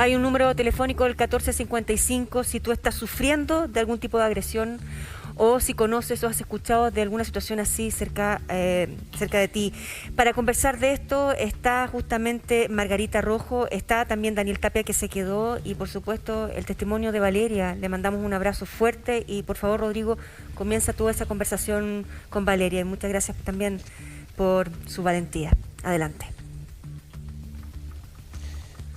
Hay un número telefónico del 1455 si tú estás sufriendo de algún tipo de agresión o si conoces o has escuchado de alguna situación así cerca de ti. Para conversar de esto está justamente Margarita Rojo, está también Daniel Tapia, que se quedó, y por supuesto el testimonio de Valeria. Le mandamos un abrazo fuerte y por favor, Rodrigo, comienza toda esa conversación con Valeria, y muchas gracias también por su valentía. Adelante.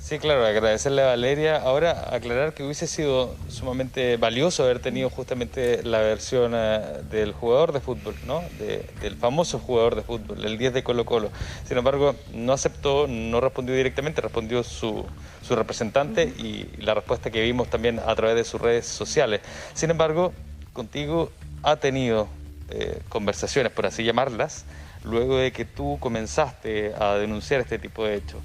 Sí, claro, agradecerle a Valeria. Ahora, aclarar que hubiese sido sumamente valioso haber tenido justamente la versión del jugador de fútbol, ¿no? Del famoso jugador de fútbol, el 10 de Colo-Colo. Sin embargo, no aceptó, no respondió directamente, respondió su representante y la respuesta que vimos también a través de sus redes sociales. Sin embargo, contigo ha tenido conversaciones, por así llamarlas, luego de que tú comenzaste a denunciar este tipo de hechos.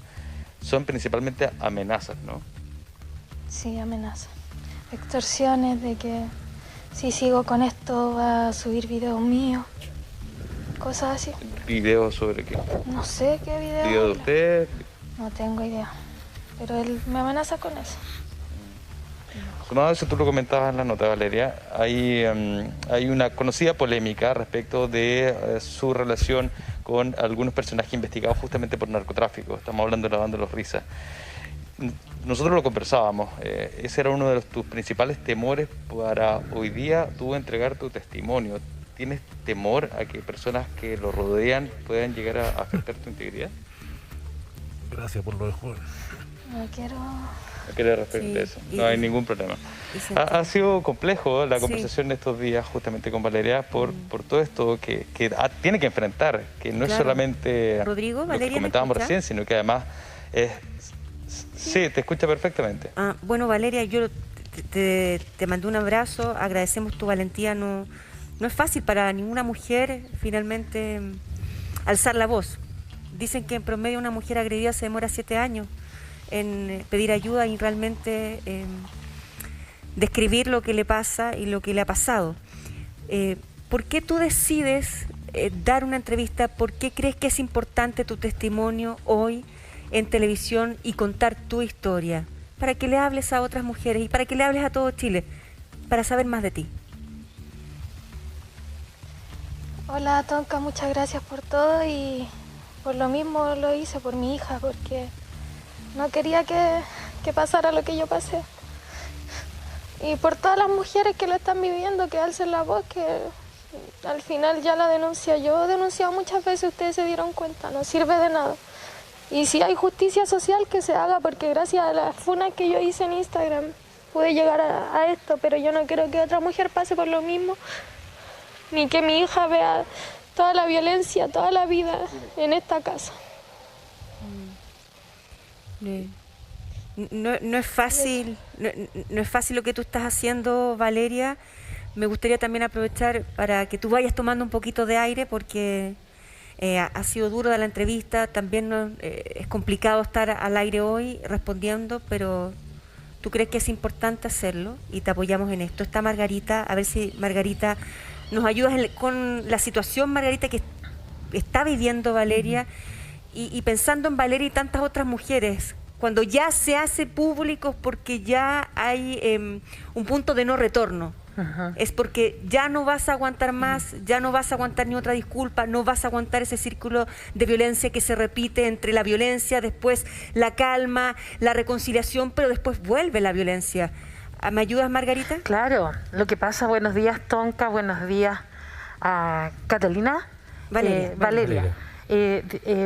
Son principalmente amenazas, ¿no? Sí, amenazas. Extorsiones de que si sigo con esto va a subir videos míos. Cosas así. ¿Videos sobre qué? No sé qué video. ¿Video de usted? No tengo idea. Pero él me amenaza con eso. Sumado a eso, tú lo comentabas en la nota, Valeria, hay una conocida polémica respecto de su relación con algunos personajes investigados justamente por narcotráfico. Estamos hablando de Lavando los Risas. Nosotros lo conversábamos, ese era uno de tus principales temores para hoy día tú entregar tu testimonio. ¿Tienes temor a que personas que lo rodean puedan llegar a afectar tu integridad? Gracias por lo de joven. No quiero... No quiere referirte a eso, no hay ningún problema. Ha sido complejo la conversación de estos días justamente con Valeria por todo esto que tiene que enfrentar, que no es solamente Rodrigo, lo que comentábamos recién, sino que además es... Sí, te escucha perfectamente. Bueno, Valeria, yo te mandé un abrazo, agradecemos tu valentía. No es fácil para ninguna mujer finalmente alzar la voz. Dicen que en promedio una mujer agredida se demora 7 años en pedir ayuda y realmente describir lo que le pasa y lo que le ha pasado. ¿Por qué tú decides dar una entrevista? ¿Por qué crees que es importante tu testimonio hoy en televisión y contar tu historia? Para que le hables a otras mujeres y para que le hables a todo Chile, para saber más de ti. Hola, Tonka, muchas gracias por todo y por lo mismo lo hice por mi hija, porque no quería que pasara lo que yo pasé. Y por todas las mujeres que lo están viviendo, que alcen la voz, que al final ya la denuncia. Yo he denunciado muchas veces, ustedes se dieron cuenta, no sirve de nada. Y si hay justicia social, que se haga, porque gracias a las funas que yo hice en Instagram pude llegar a esto, pero yo no quiero que otra mujer pase por lo mismo, ni que mi hija vea toda la violencia, toda la vida en esta casa. No es fácil, no es fácil lo que tú estás haciendo, Valeria. Me gustaría también aprovechar para que tú vayas tomando un poquito de aire, porque ha sido duro de la entrevista, también es complicado estar al aire hoy respondiendo, pero tú crees que es importante hacerlo y te apoyamos en esto. Está Margarita, a ver si Margarita nos ayudas con la situación, Margarita, que está viviendo Valeria, y pensando en Valeria y tantas otras mujeres, cuando ya se hace público porque ya hay un punto de no retorno. Es porque ya no vas a aguantar más, ya no vas a aguantar ni otra disculpa, no vas a aguantar ese círculo de violencia que se repite entre la violencia, después la calma, la reconciliación, pero después vuelve la violencia. ¿Me ayudas, Margarita? Claro, lo que pasa, buenos días, Tonka, buenos días a Catalina. Valeria.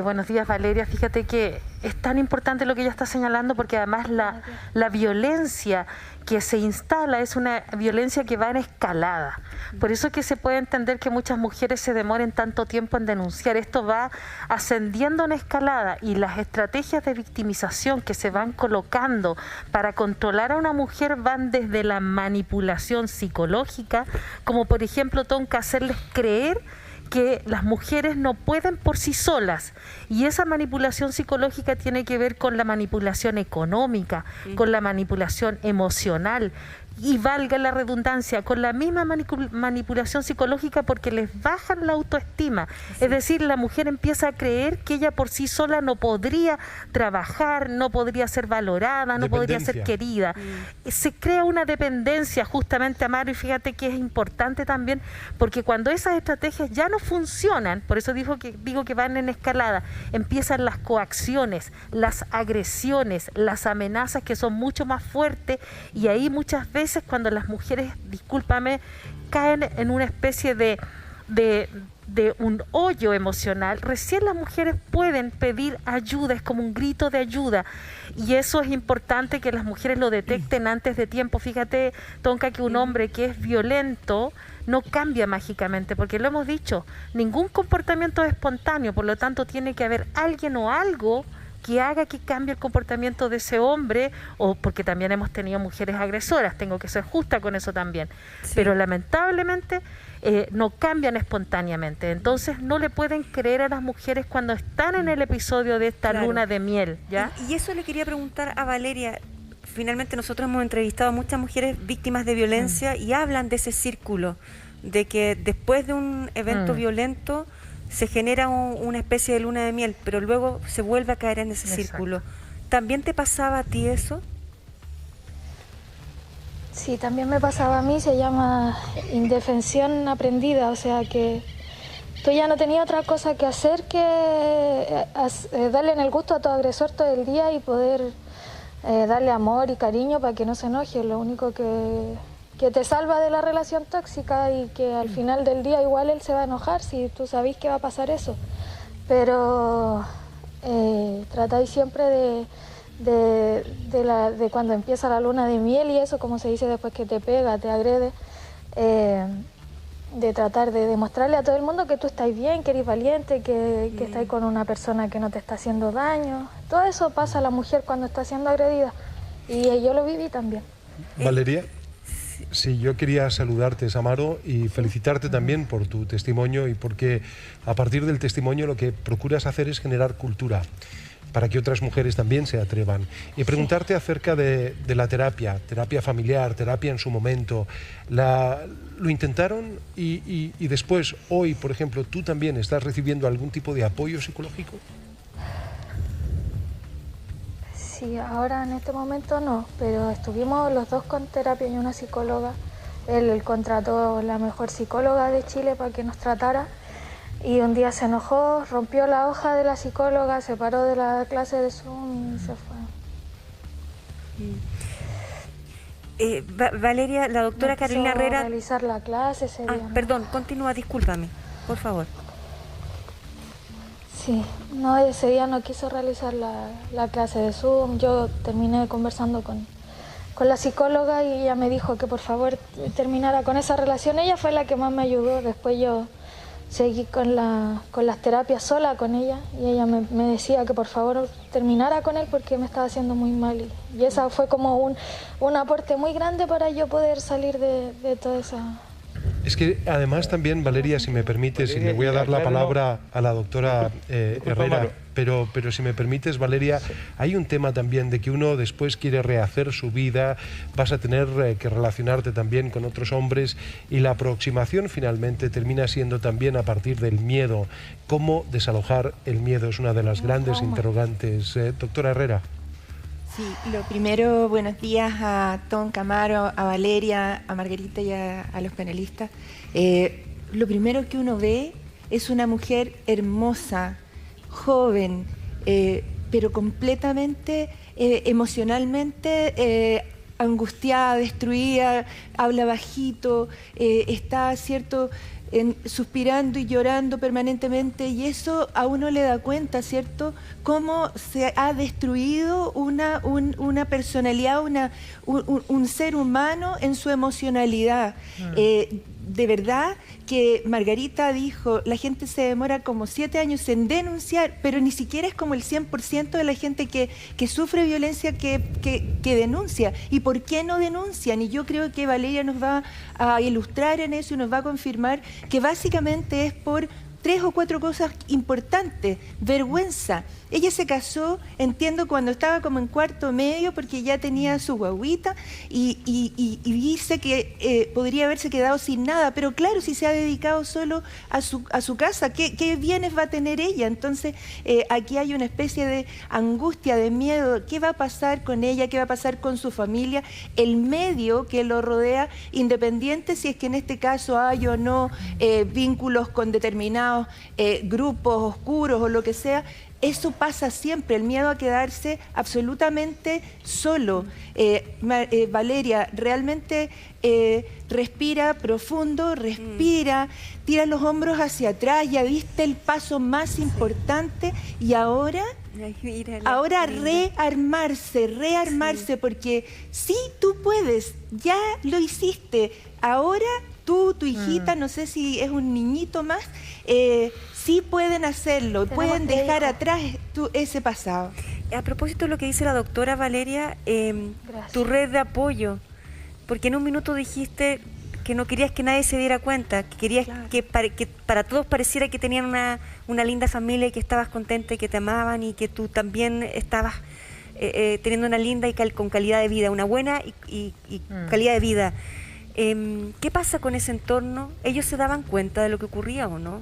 Buenos días, Valeria. Fíjate que es tan importante lo que ella está señalando, porque además la violencia que se instala es una violencia que va en escalada. Por eso es que se puede entender que muchas mujeres se demoren tanto tiempo en denunciar. Esto va ascendiendo en escalada, y las estrategias de victimización que se van colocando para controlar a una mujer van desde la manipulación psicológica, como por ejemplo, Tonka, hacerles creer que las mujeres no pueden por sí solas, y esa manipulación psicológica tiene que ver con la manipulación económica, con la manipulación emocional, y valga la redundancia, con la misma manipulación psicológica porque les bajan la autoestima. Sí. Es decir, la mujer empieza a creer que ella por sí sola no podría trabajar, no podría ser valorada, no podría ser querida. Se crea una dependencia justamente, Amaro, y fíjate que es importante también porque cuando esas estrategias ya no funcionan, por eso digo que van en escalada, empiezan las coacciones, las agresiones, las amenazas que son mucho más fuertes y ahí muchas veces cuando las mujeres, discúlpame, caen en una especie de un hoyo emocional, recién las mujeres pueden pedir ayuda, es como un grito de ayuda y eso es importante que las mujeres lo detecten antes de tiempo. Fíjate, Tonka, que un hombre que es violento no cambia mágicamente, porque lo hemos dicho, ningún comportamiento es espontáneo, por lo tanto tiene que haber alguien o algo que haga que cambie el comportamiento de ese hombre, o porque también hemos tenido mujeres agresoras, tengo que ser justa con eso también, sí. Pero lamentablemente no cambian espontáneamente, entonces no le pueden creer a las mujeres cuando están en el episodio de esta luna de miel, ¿ya? Y eso le quería preguntar a Valeria. Finalmente nosotros hemos entrevistado a muchas mujeres víctimas de violencia y hablan de ese círculo, de que después de un evento violento se genera una especie de luna de miel, pero luego se vuelve a caer en ese círculo. ¿También te pasaba a ti eso? Sí, también me pasaba a mí, se llama indefensión aprendida, o sea que tú ya no tenías otra cosa que hacer que darle en el gusto a tu agresor todo el día y poder darle amor y cariño para que no se enoje, lo único que te salva de la relación tóxica y que al final del día igual él se va a enojar si tú sabés que va a pasar eso. Pero tratáis siempre de cuando empieza la luna de miel y eso, como se dice después que te pega, te agrede, de tratar de demostrarle a todo el mundo que tú estás bien, que eres valiente, que estás con una persona que no te está haciendo daño. Todo eso pasa a la mujer cuando está siendo agredida y yo lo viví también. Valeria. Sí, yo quería saludarte, Samaro, y felicitarte también por tu testimonio y porque a partir del testimonio lo que procuras hacer es generar cultura para que otras mujeres también se atrevan. Y preguntarte acerca de la terapia familiar, terapia en su momento. ¿Lo intentaron y después, hoy, por ejemplo, tú también estás recibiendo algún tipo de apoyo psicológico? Sí, ahora en este momento no, pero estuvimos los dos con terapia y una psicóloga. Él contrató la mejor psicóloga de Chile para que nos tratara y un día se enojó, rompió la hoja de la psicóloga, se paró de la clase de Zoom y se fue. Valeria, la doctora Carolina Herrera... realizar la clase ese día. Perdón, continúa, discúlpame, por favor. Sí, no, ese día no quiso realizar la clase de Zoom. Yo terminé conversando con la psicóloga y ella me dijo que por favor terminara con esa relación. Ella fue la que más me ayudó. Después yo seguí con las terapias sola con ella y ella me decía que por favor terminara con él porque me estaba haciendo muy mal. Y esa fue como un aporte muy grande para yo poder salir de toda esa... Es que además también, Valeria, si me permites, y le voy a dar la palabra a la doctora Herrera, pero si me permites, Valeria, hay un tema también de que uno después quiere rehacer su vida, vas a tener que relacionarte también con otros hombres y la aproximación finalmente termina siendo también a partir del miedo. ¿Cómo desalojar el miedo? Es una de las grandes interrogantes. Doctora Herrera. Sí, lo primero, buenos días a Tonka, Amaro, a Valeria, a Margarita y a los panelistas. Lo primero que uno ve es una mujer hermosa, joven, pero completamente emocionalmente angustiada, destruida, habla bajito, está, ¿cierto?, suspirando y llorando permanentemente, y eso a uno le da cuenta, ¿cierto?, cómo se ha destruido una personalidad, un ser humano en su emocionalidad. De verdad que Margarita dijo, la gente se demora como 7 años en denunciar, pero ni siquiera es como el 100% de la gente que sufre violencia que denuncia. ¿Y por qué no denuncian? Y yo creo que Valeria nos va a ilustrar en eso y nos va a confirmar que básicamente es por 3 o 4 cosas importantes. Vergüenza. Ella se casó, entiendo, cuando estaba como en cuarto medio, porque ya tenía su guaguita, y dice que podría haberse quedado sin nada, pero claro, si se ha dedicado solo a su casa, ¿qué bienes va a tener ella? Entonces, aquí hay una especie de angustia, de miedo. ¿Qué va a pasar con ella? ¿Qué va a pasar con su familia? El medio que lo rodea, independiente si es que en este caso hay o no vínculos con determinados grupos oscuros o lo que sea. Eso pasa siempre, el miedo a quedarse absolutamente solo. Valeria, realmente respira profundo, respira, tira los hombros hacia atrás, ya diste el paso más importante y ahora rearmarse, porque sí, tú puedes, ya lo hiciste. Ahora tú, tu hijita, no sé si es un niñito más, sí pueden hacerlo, pueden dejar atrás ese pasado. A propósito de lo que dice la doctora Valeria, tu red de apoyo, porque en un minuto dijiste que no querías que nadie se diera cuenta, que querías que para todos pareciera que tenían una linda familia y que estabas contenta y que te amaban y que tú también estabas teniendo una linda y con calidad de vida, una buena y calidad de vida. ¿Qué pasa con ese entorno? ¿Ellos se daban cuenta de lo que ocurría o no?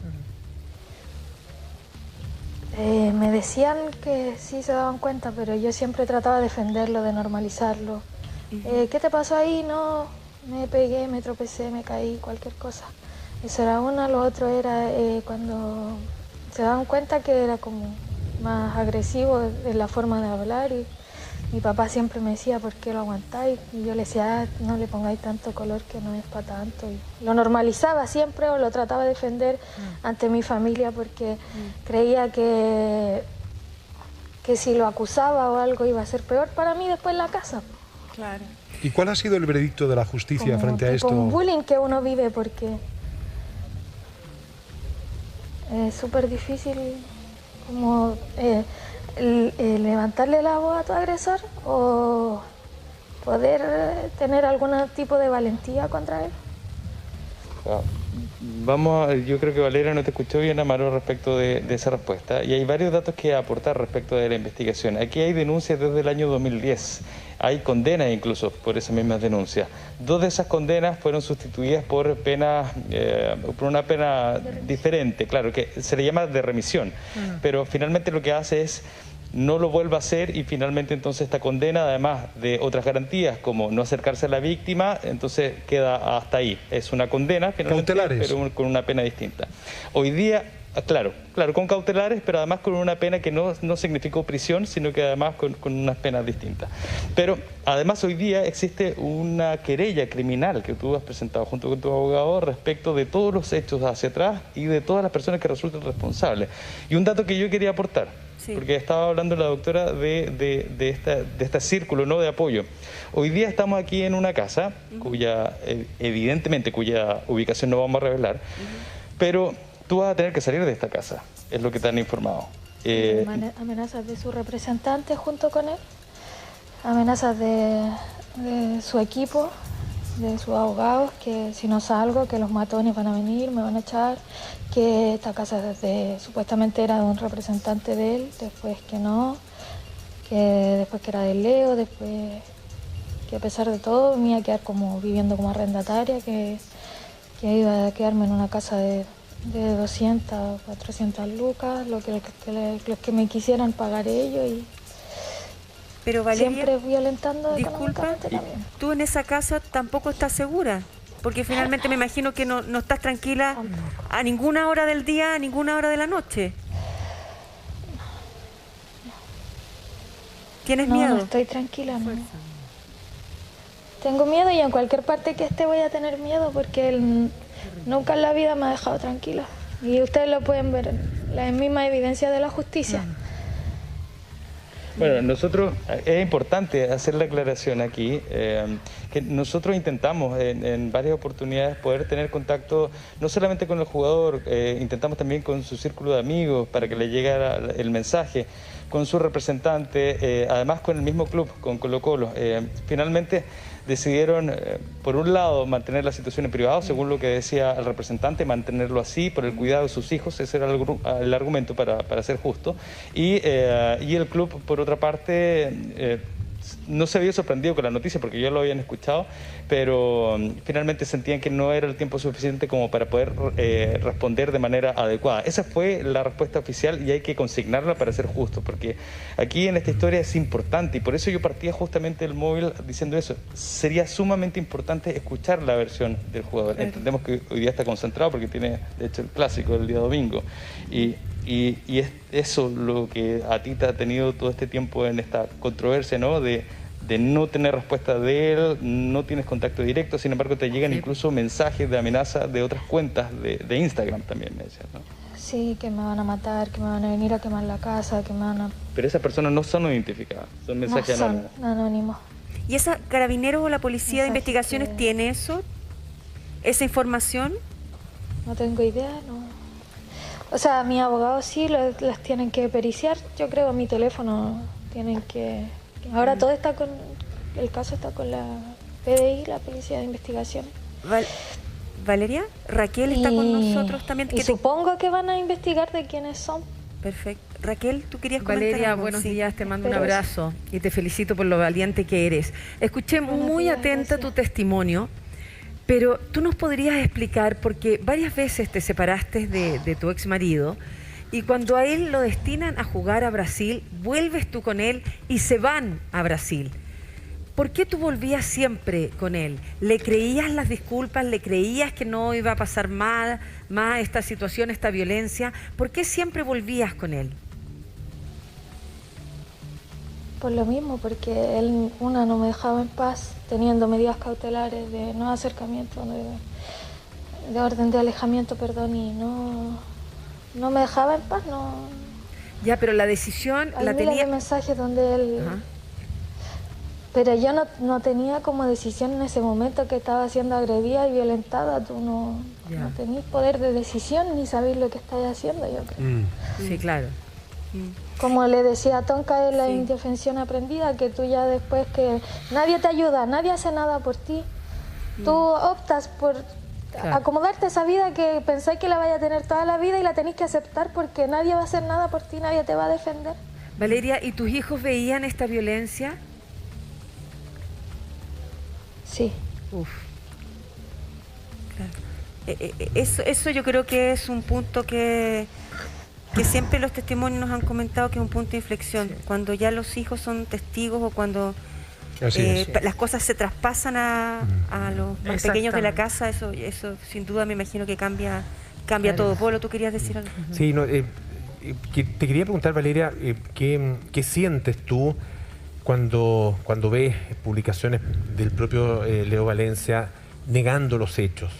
Me decían que sí se daban cuenta, pero yo siempre trataba de defenderlo, de normalizarlo. ¿Qué te pasó ahí? No, me pegué, me tropecé, me caí, cualquier cosa. Eso era una. Lo otro era cuando se daban cuenta que era como más agresivo en la forma de hablar, y mi papá siempre me decía, ¿por qué lo aguantáis? Y yo le decía, no le pongáis tanto color, que no es para tanto. Y lo normalizaba siempre, o lo trataba de defender ante mi familia, porque creía que si lo acusaba o algo iba a ser peor para mí después en la casa. Claro. ¿Y cuál ha sido el veredicto de la justicia Como frente a esto? un bullying que uno vive, porque es súper difícil como levantarle la voz a tu agresor o poder tener algún tipo de valentía contra él. Yo creo que Valeria no te escuchó bien, Amaro, respecto de esa respuesta, y hay varios datos que aportar respecto de la investigación. Aquí hay denuncias desde el año 2010, hay condenas incluso por esas mismas denuncias. 2 de esas condenas fueron sustituidas por penas, por una pena diferente, claro, que se le llama de remisión, pero finalmente lo que hace es no lo vuelva a hacer, y finalmente entonces esta condena, además de otras garantías como no acercarse a la víctima, entonces queda hasta ahí. Es una condena finalmente, pero con una pena distinta. Hoy día, claro, con cautelares, pero además con una pena que no significó prisión, sino que además con unas penas distintas. Pero además hoy día existe una querella criminal que tú has presentado junto con tu abogado respecto de todos los hechos hacia atrás y de todas las personas que resultan responsables. Y un dato que yo quería aportar, porque estaba hablando la doctora de este círculo, ¿no?, de apoyo. Hoy día estamos aquí en una casa cuya ubicación no vamos a revelar, pero tú vas a tener que salir de esta casa, es lo que te han informado. Amenazas de su representante junto con él, amenazas de su equipo, de sus abogados, que si no salgo, que los matones van a venir, me van a echar, que esta casa supuestamente era de un representante de él, después que no, que después que era de Leo, después que a pesar de todo me iba a quedar como viviendo como arrendataria, que iba a quedarme en una casa de 200, 400 lucas, lo que me quisieran pagar ellos, y pero Valeria, siempre violentando disculpa, económicamente también. Tú en esa casa tampoco estás segura, porque finalmente me imagino que no estás tranquila a ninguna hora del día, a ninguna hora de la noche. ¿Tienes miedo? No estoy tranquila, no. Tengo miedo, y en cualquier parte que esté voy a tener miedo, porque él nunca en la vida me ha dejado tranquila. Y ustedes lo pueden ver en las mismas evidencias de la justicia. Bueno, nosotros, es importante hacer la aclaración aquí, que nosotros intentamos en varias oportunidades poder tener contacto no solamente con el jugador, intentamos también con su círculo de amigos para que le llegara el mensaje, con su representante, además con el mismo club, con Colo-Colo. Finalmente decidieron, por un lado, mantener la situación en privado, según lo que decía el representante, mantenerlo así por el cuidado de sus hijos, ese era el argumento para ser justo, y el club, por otra parte, no se había sorprendido con la noticia porque ya lo habían escuchado, pero finalmente sentían que no era el tiempo suficiente como para poder responder de manera adecuada. Esa fue la respuesta oficial y hay que consignarla para ser justo, porque aquí en esta historia es importante y por eso yo partía justamente del móvil diciendo eso. Sería sumamente importante escuchar la versión del jugador. Entendemos que hoy día está concentrado porque tiene, de hecho, el clásico del día domingo. Y es eso lo que a ti te ha tenido todo este tiempo en esta controversia, ¿no? De no tener respuesta de él, no tienes contacto directo, sin embargo te llegan incluso mensajes de amenaza de otras cuentas de Instagram también, me decías, ¿no? Sí, que me van a matar, que me van a venir a quemar la casa, que me van a... Pero esas personas no son identificadas, son mensajes anónimos. No son anónimos. ¿Y esa Carabineros o la Policía de Investigaciones tiene eso? ¿Esa información? No tengo idea, no. O sea, mis abogados sí las tienen que periciar. Yo creo mi teléfono tienen que... Ahora todo está con... El caso está con la PDI, la Policía de Investigación. Valeria, Raquel está con nosotros también. Y supongo que van a investigar de quiénes son. Perfecto. Raquel, ¿tú querías comentar Valeria, algo? buenos días, te mando un Pero abrazo y te felicito por lo valiente que eres. Escuché muy atenta tu testimonio, pero tú nos podrías explicar, porque varias veces te separaste de tu ex marido y cuando a él lo destinan a jugar a Brasil, vuelves tú con él y se van a Brasil. ¿Por qué tú volvías siempre con él? ¿Le creías las disculpas? ¿Le creías que no iba a pasar más esta situación, esta violencia? ¿Por qué siempre volvías con él? Por lo mismo, porque él, no me dejaba en paz, teniendo medidas cautelares de no acercamiento, de orden de alejamiento, perdón, y no me dejaba en paz, no. Ya, pero la decisión Hay la miles tenía... de mensajes donde él... Ajá. Pero yo no tenía como decisión en ese momento que estaba siendo agredida y violentada. Tú no tenías poder de decisión ni sabés lo que estás haciendo, yo creo. Sí, claro. Como le decía a Tonka, es la indefensión aprendida, que tú ya después que nadie te ayuda, nadie hace nada por ti. Tú optas por acomodarte esa vida que pensáis que la vaya a tener toda la vida y la tenéis que aceptar porque nadie va a hacer nada por ti, nadie te va a defender. Valeria, ¿y tus hijos veían esta violencia? Sí. Uf. Claro. Eso yo creo que es un punto que siempre los testimonios nos han comentado que es un punto de inflexión. Cuando ya los hijos son testigos o cuando las cosas se traspasan a los más pequeños de la casa, eso sin duda me imagino que cambia todo. Polo, ¿tú querías decir algo? Sí, te quería preguntar, Valeria, ¿qué sientes tú cuando ves publicaciones del propio Leo Valencia negando los hechos,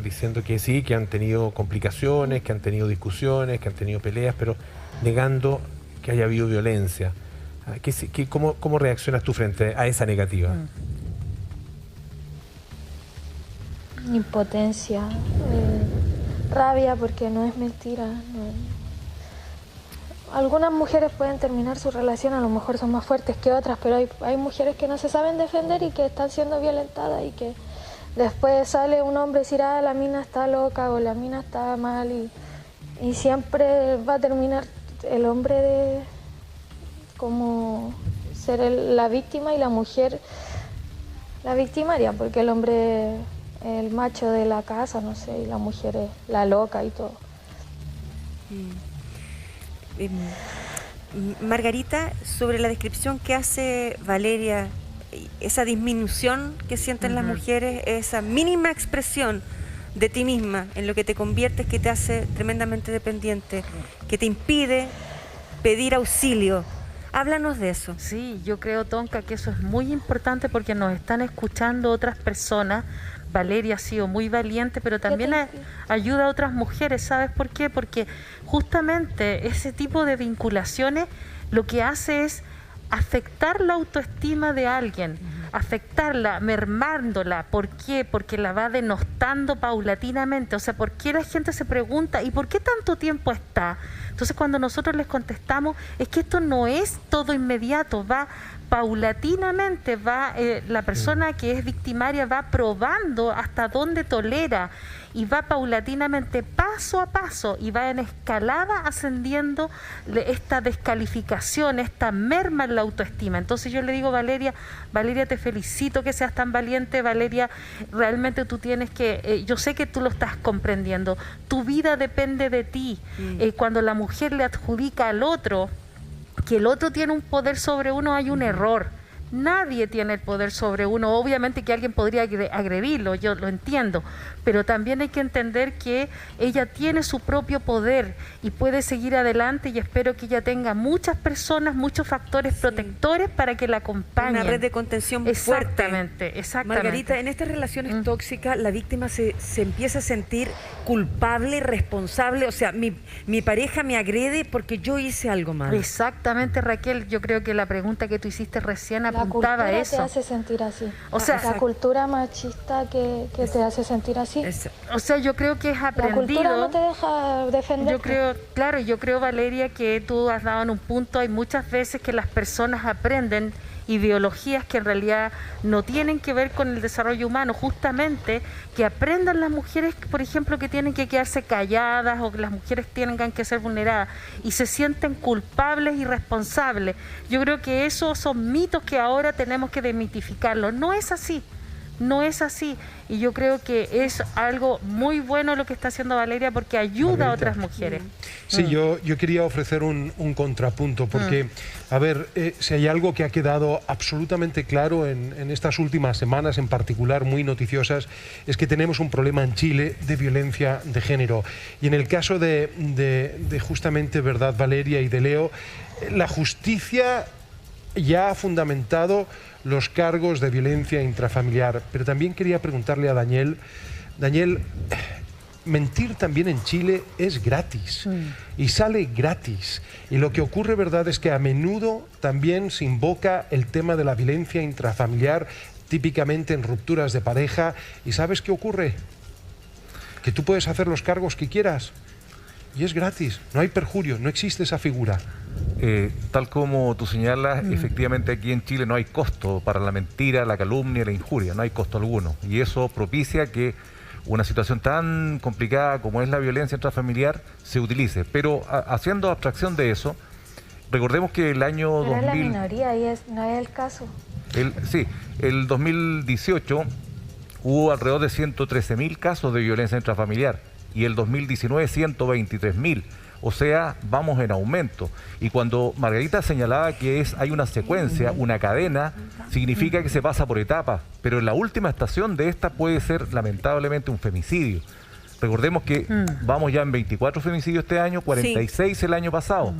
diciendo que sí, que han tenido complicaciones, que han tenido discusiones, que han tenido peleas, pero negando que haya habido violencia? ¿Cómo reaccionas tú frente a esa negativa? Impotencia, rabia, porque no es mentira. Algunas mujeres pueden terminar su relación, a lo mejor son más fuertes que otras, pero hay mujeres que no se saben defender y que están siendo violentadas y que después sale un hombre y decir, la mina está loca o la mina está mal y siempre va a terminar el hombre de como ser la víctima y la mujer la victimaria, porque el hombre el macho de la casa, no sé, y la mujer es la loca y todo. Margarita, sobre la descripción que hace Valeria, esa disminución que sienten las mujeres, esa mínima expresión de ti misma en lo que te conviertes, que te hace tremendamente dependiente, que te impide pedir auxilio. Háblanos de eso. Sí, yo creo, Tonka, que eso es muy importante porque nos están escuchando otras personas. Valeria ha sido muy valiente, pero también ayuda a otras mujeres. ¿Sabes por qué? Porque justamente ese tipo de vinculaciones lo que hace es afectar la autoestima de alguien, afectarla, mermándola. ¿Por qué? Porque la va denostando paulatinamente. O sea, ¿por qué la gente se pregunta ¿y por qué tanto tiempo está? Entonces, cuando nosotros les contestamos, es que esto no es todo inmediato, va paulatinamente, va la persona que es victimaria va probando hasta dónde tolera y va paulatinamente, paso a paso, y va en escalada ascendiendo esta descalificación, esta merma en la autoestima. Entonces yo le digo, Valeria, te felicito que seas tan valiente, Valeria, realmente tú tienes que, yo sé que tú lo estás comprendiendo, tu vida depende de ti. Cuando la mujer le adjudica al otro, que el otro tiene un poder sobre uno, hay un error. Nadie tiene el poder sobre uno. Obviamente que alguien podría agredirlo, yo lo entiendo, pero también hay que entender que ella tiene su propio poder y puede seguir adelante, y espero que ella tenga muchas personas, muchos factores protectores para que la acompañen. Una red de contención exactamente, fuerte. Exactamente. Margarita, en estas relaciones tóxicas la víctima se empieza a sentir culpable, responsable, o sea, mi pareja me agrede porque yo hice algo mal. Exactamente, Raquel, yo creo que la pregunta que tú hiciste recién La apuntaba a cultura eso. te hace sentir así. O sea, la cultura machista que te hace sentir así. O sea, yo creo que es aprendido. La cultura no te deja defender. Yo creo, Valeria, que tú has dado en un punto. Hay muchas veces que las personas aprenden ideologías que en realidad no tienen que ver con el desarrollo humano, justamente que aprendan las mujeres, por ejemplo, que tienen que quedarse calladas o que las mujeres tengan que ser vulneradas y se sienten culpables y responsables. Yo creo que esos son mitos que ahora tenemos que desmitificarlos. No es así. No es así, y yo creo que es algo muy bueno lo que está haciendo Valeria, porque ayuda a otras mujeres. Sí, yo quería ofrecer un contrapunto, porque, a ver, si hay algo que ha quedado absolutamente claro en estas últimas semanas, en particular muy noticiosas, es que tenemos un problema en Chile de violencia de género. Y en el caso de justamente, ¿verdad, Valeria y de Leo, la justicia ya ha fundamentado los cargos de violencia intrafamiliar. Pero también quería preguntarle a Daniel, mentir también en Chile es gratis y sale gratis. Y lo que ocurre, ¿verdad?, es que a menudo también se invoca el tema de la violencia intrafamiliar, típicamente en rupturas de pareja. ¿Y sabes qué ocurre? Que tú puedes hacer los cargos que quieras y es gratis, no hay perjurio, no existe esa figura. Tal como tú señalas, efectivamente aquí en Chile no hay costo para la mentira, la calumnia, la injuria, no hay costo alguno. Y eso propicia que una situación tan complicada como es la violencia intrafamiliar se utilice. Pero haciendo abstracción de eso, recordemos que el año 2000... Pero es la minoría y no es el caso. El 2018 hubo alrededor de 113.000 casos de violencia intrafamiliar y el 2019 123.000. O sea, vamos en aumento. Y cuando Margarita señalaba que hay una secuencia, una cadena, significa que se pasa por etapas. Pero en la última estación de esta puede ser lamentablemente un femicidio. Recordemos que vamos ya en 24 femicidios este año, 46 el año pasado.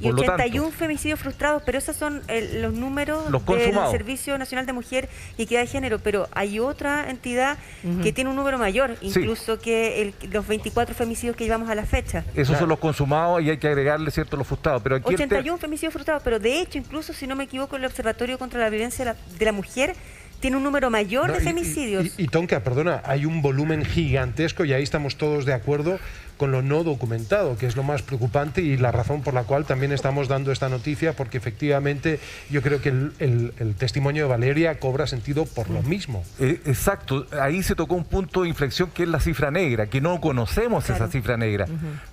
Y 81 femicidios frustrados, pero esos son los números del Servicio Nacional de Mujer y Equidad de Género, pero hay otra entidad que tiene un número mayor, incluso que los 24 femicidios que llevamos a la fecha. Esos son los consumados y hay que agregarle, ¿cierto?, los frustrados. Pero aquí 81 femicidios frustrados, pero de hecho, incluso si no me equivoco, el Observatorio contra la Violencia de la Mujer tiene un número mayor de femicidios. Y Tonka, perdona, hay un volumen gigantesco y ahí estamos todos de acuerdo con lo no documentado, que es lo más preocupante y la razón por la cual también estamos dando esta noticia, porque efectivamente yo creo que el testimonio de Valeria cobra sentido por lo mismo. Exacto, ahí se tocó un punto de inflexión que es la cifra negra, que no conocemos esa cifra negra,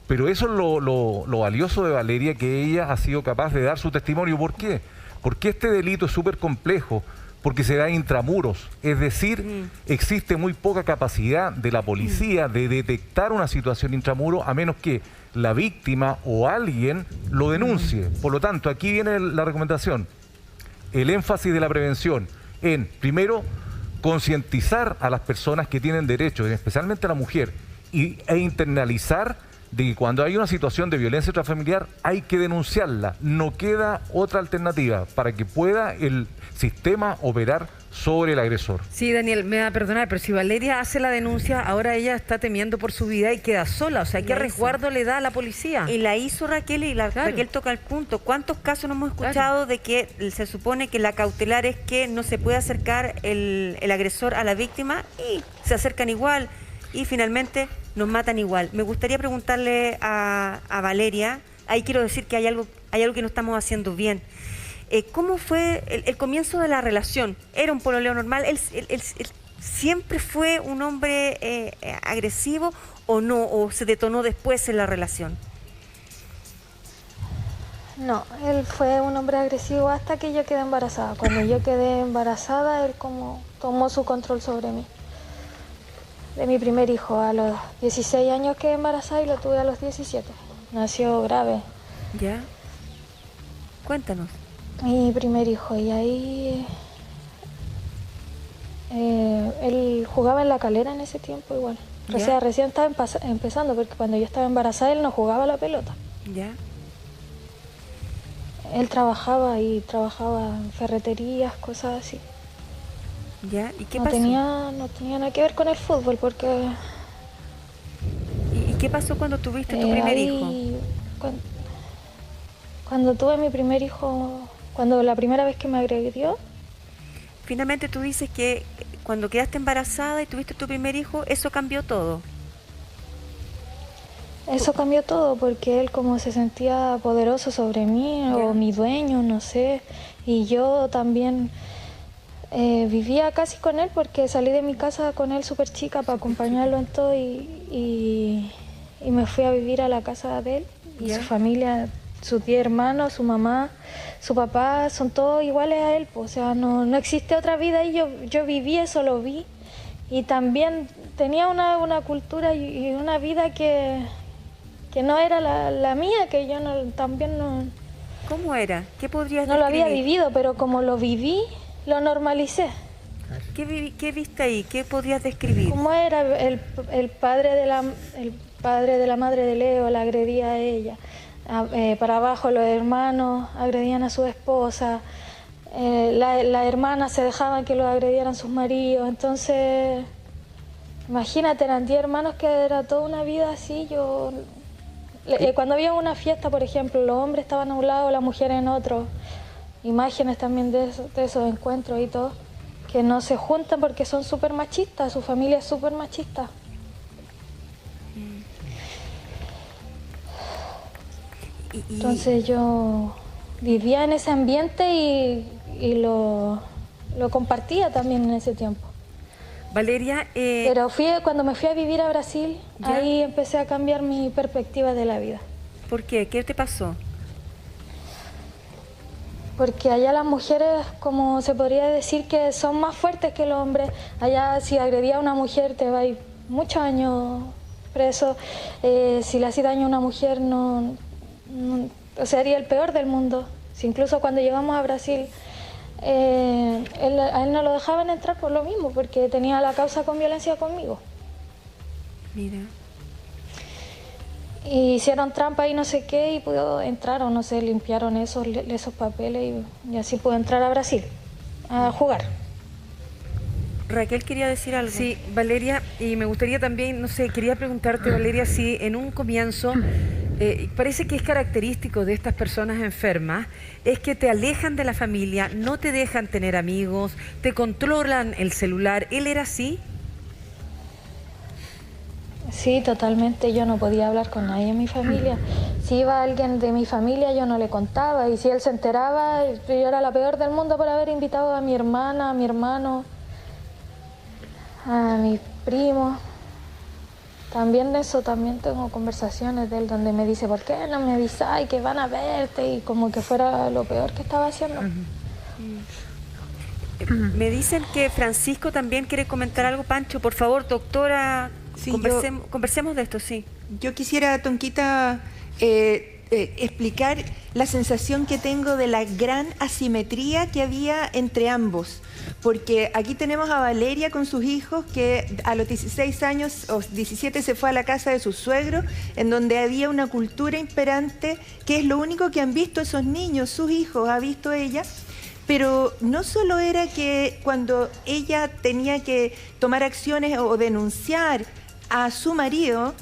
pero eso es lo valioso de Valeria, que ella ha sido capaz de dar su testimonio. ¿Por qué? Porque este delito es súper complejo, porque se da intramuros, es decir, existe muy poca capacidad de la policía de detectar una situación intramuro a menos que la víctima o alguien lo denuncie. Por lo tanto, aquí viene la recomendación, el énfasis de la prevención en, primero, concientizar a las personas que tienen derechos, especialmente a la mujer, e internalizar de que cuando hay una situación de violencia intrafamiliar hay que denunciarla. No queda otra alternativa para que pueda el sistema operar sobre el agresor. Sí, Daniel, me va a perdonar, pero si Valeria hace la denuncia, ahora ella está temiendo por su vida y queda sola. O sea, ¿qué resguardo le da a la policía? Y la hizo Raquel, y Raquel toca el punto. ¿Cuántos casos no hemos escuchado de que se supone que la cautelar es que no se puede acercar el agresor a la víctima y se acercan igual y finalmente nos matan igual? Me gustaría preguntarle a Valeria, ahí quiero decir que hay algo que no estamos haciendo bien. ¿Cómo fue el comienzo de la relación? ¿Era un pololeo normal? ¿Él siempre fue un hombre agresivo o no? ¿O se detonó después en la relación? No, él fue un hombre agresivo hasta que yo quedé embarazada. Cuando yo quedé embarazada, él como tomó su control sobre mí. De mi primer hijo, a los 16 años quedé embarazada y lo tuve a los 17. Nació grave. ¿Ya? Cuéntanos. Mi primer hijo, y ahí él jugaba en La Calera en ese tiempo igual. Recién estaba empezando, porque cuando yo estaba embarazada él no jugaba a la pelota. ¿Ya? Él trabajaba en ferreterías, cosas así. ¿Ya? ¿Y qué pasó? No tenía nada que ver con el fútbol, porque... ¿Y qué pasó cuando tuviste tu primer hijo? Cuando tuve mi primer hijo, cuando la primera vez que me agredió... Finalmente tú dices que cuando quedaste embarazada y tuviste tu primer hijo, eso cambió todo. Eso cambió todo, porque él como se sentía poderoso sobre mí, o mi dueño, no sé. Y yo también vivía casi con él, porque salí de mi casa con él súper chica para acompañarlo en todo, y me fui a vivir a la casa de él. Y su familia, sus 10 hermanos, su mamá, su papá, son todos iguales a él. O sea, no existe otra vida, y yo viví eso, lo vi. Y también tenía una cultura y una vida que no era la mía, que yo también no... ¿Cómo era? ¿Qué podrías describir? No lo había vivido, pero como lo viví, lo normalicé. ¿Qué viste ahí? ¿Qué podrías describir? ¿Cómo era el padre de la madre de Leo? La agredía a ella. Para abajo los hermanos agredían a su esposa. Las hermanas se dejaban que los agredieran sus maridos. Entonces, imagínate, eran 10 hermanos, que era toda una vida así. Cuando había una fiesta, por ejemplo, los hombres estaban a un lado, las mujeres en otro. Imágenes también de esos encuentros y todo, que no se juntan porque son súper machistas, su familia es súper machista. Entonces yo vivía en ese ambiente y lo compartía también en ese tiempo. Valeria... Pero cuando me fui a vivir a Brasil, ahí empecé a cambiar mi perspectiva de la vida. ¿Por qué? ¿Qué te pasó? Porque allá las mujeres, como se podría decir, que son más fuertes que los hombres. Allá si agredía a una mujer te va a ir muchos años preso. Si le hacía daño a una mujer sería el peor del mundo. Si incluso cuando llegamos a Brasil... a él no lo dejaban entrar por lo mismo, porque tenía la causa con violencia conmigo. Mira. Y hicieron trampa y no sé qué, y pudo entrar, o no sé, limpiaron esos papeles y así pudo entrar a Brasil a jugar. Raquel quería decir algo. Sí, Valeria, y me gustaría también, no sé, quería preguntarte, Valeria, si en un comienzo... parece que es característico de estas personas enfermas, es que te alejan de la familia, no te dejan tener amigos, te controlan el celular. ¿Él era así? Sí, totalmente. Yo no podía hablar con nadie en mi familia. Si iba alguien de mi familia, yo no le contaba. Y si él se enteraba, yo era la peor del mundo por haber invitado a mi hermana, a mi hermano, a mis primos. También tengo conversaciones de él donde me dice, ¿por qué no me avisáis que van a verte? Y como que fuera lo peor que estaba haciendo. Me dicen que Francisco también quiere comentar algo. Pancho, por favor, doctora, sí, conversemos de esto, sí. Yo quisiera, Tonquita, explicar la sensación que tengo de la gran asimetría que había entre ambos. Porque aquí tenemos a Valeria con sus hijos que a los 16 años o 17 se fue a la casa de sus suegros, en donde había una cultura imperante, que es lo único que han visto esos niños, sus hijos, ha visto ella. Pero no solo era que cuando ella tenía que tomar acciones o denunciar a su marido,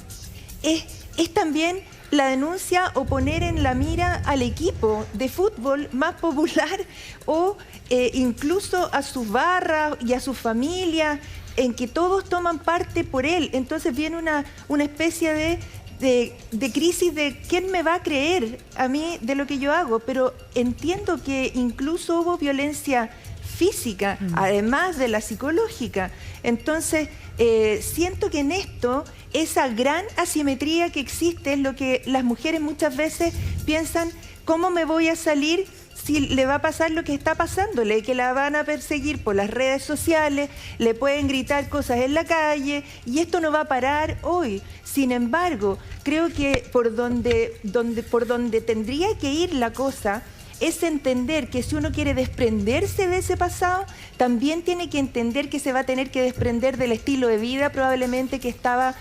es también la denuncia o poner en la mira al equipo de fútbol más popular o incluso a sus barras y a su familia, en que todos toman parte por él. Entonces viene una especie de crisis de quién me va a creer a mí de lo que yo hago, pero entiendo que incluso hubo violencia física, además de la psicológica. Entonces, siento que en esto, esa gran asimetría que existe es lo que las mujeres muchas veces piensan, ¿cómo me voy a salir si le va a pasar lo que está pasándole? Que la van a perseguir por las redes sociales, le pueden gritar cosas en la calle y esto no va a parar hoy. Sin embargo, creo que por donde tendría que ir la cosa es entender que si uno quiere desprenderse de ese pasado, también tiene que entender que se va a tener que desprender del estilo de vida probablemente que estaba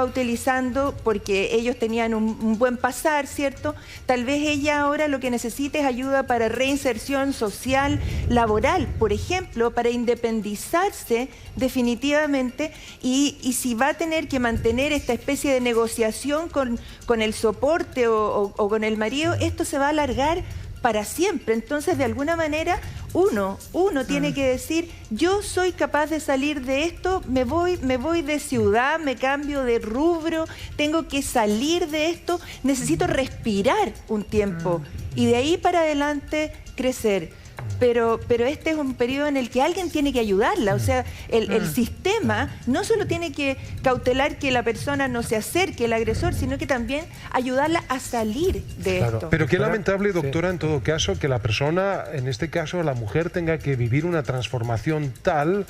utilizando, porque ellos tenían un buen pasar, ¿cierto? Tal vez ella ahora lo que necesita es ayuda para reinserción social, laboral, por ejemplo, para independizarse definitivamente, y si va a tener que mantener esta especie de negociación con el soporte o con el marido, esto se va a alargar para siempre. Entonces, de alguna manera, uno tiene que decir, yo soy capaz de salir de esto, me voy de ciudad, me cambio de rubro, tengo que salir de esto, necesito respirar un tiempo y de ahí para adelante crecer. Pero este es un periodo en el que alguien tiene que ayudarla, o sea, el sistema no solo tiene que cautelar que la persona no se acerque al agresor, sino que también ayudarla a salir de esto. Pero qué lamentable, doctora, en todo caso, que la persona, en este caso la mujer, tenga que vivir una transformación tal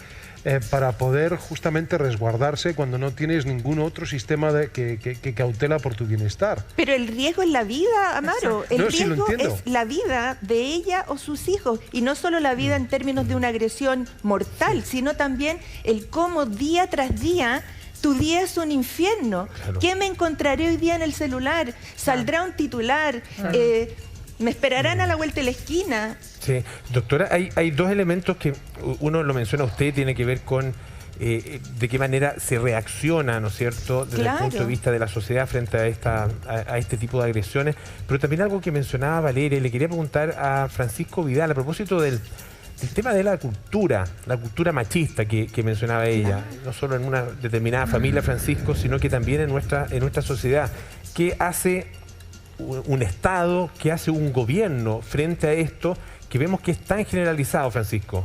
para poder justamente resguardarse cuando no tienes ningún otro sistema que cautela por tu bienestar. Pero el riesgo es la vida, Amaro. El riesgo es la vida de ella o sus hijos. Y no solo la vida en términos de una agresión mortal, sino también el cómo día tras día tu día es un infierno. Claro. ¿Qué me encontraré hoy día en el celular? ¿Saldrá un titular? ¿Me esperarán a la vuelta de la esquina? Sí, doctora, hay dos elementos que uno lo menciona usted, tiene que ver con de qué manera se reacciona, ¿no es cierto?, desde el punto de vista de la sociedad frente a este tipo de agresiones, pero también algo que mencionaba Valeria, y le quería preguntar a Francisco Vidal a propósito del tema de la cultura machista que mencionaba ella, no solo en una determinada familia, Francisco, sino que también en nuestra sociedad. ¿Qué hace un Estado, qué hace un gobierno frente a esto que vemos que es tan generalizado, Francisco?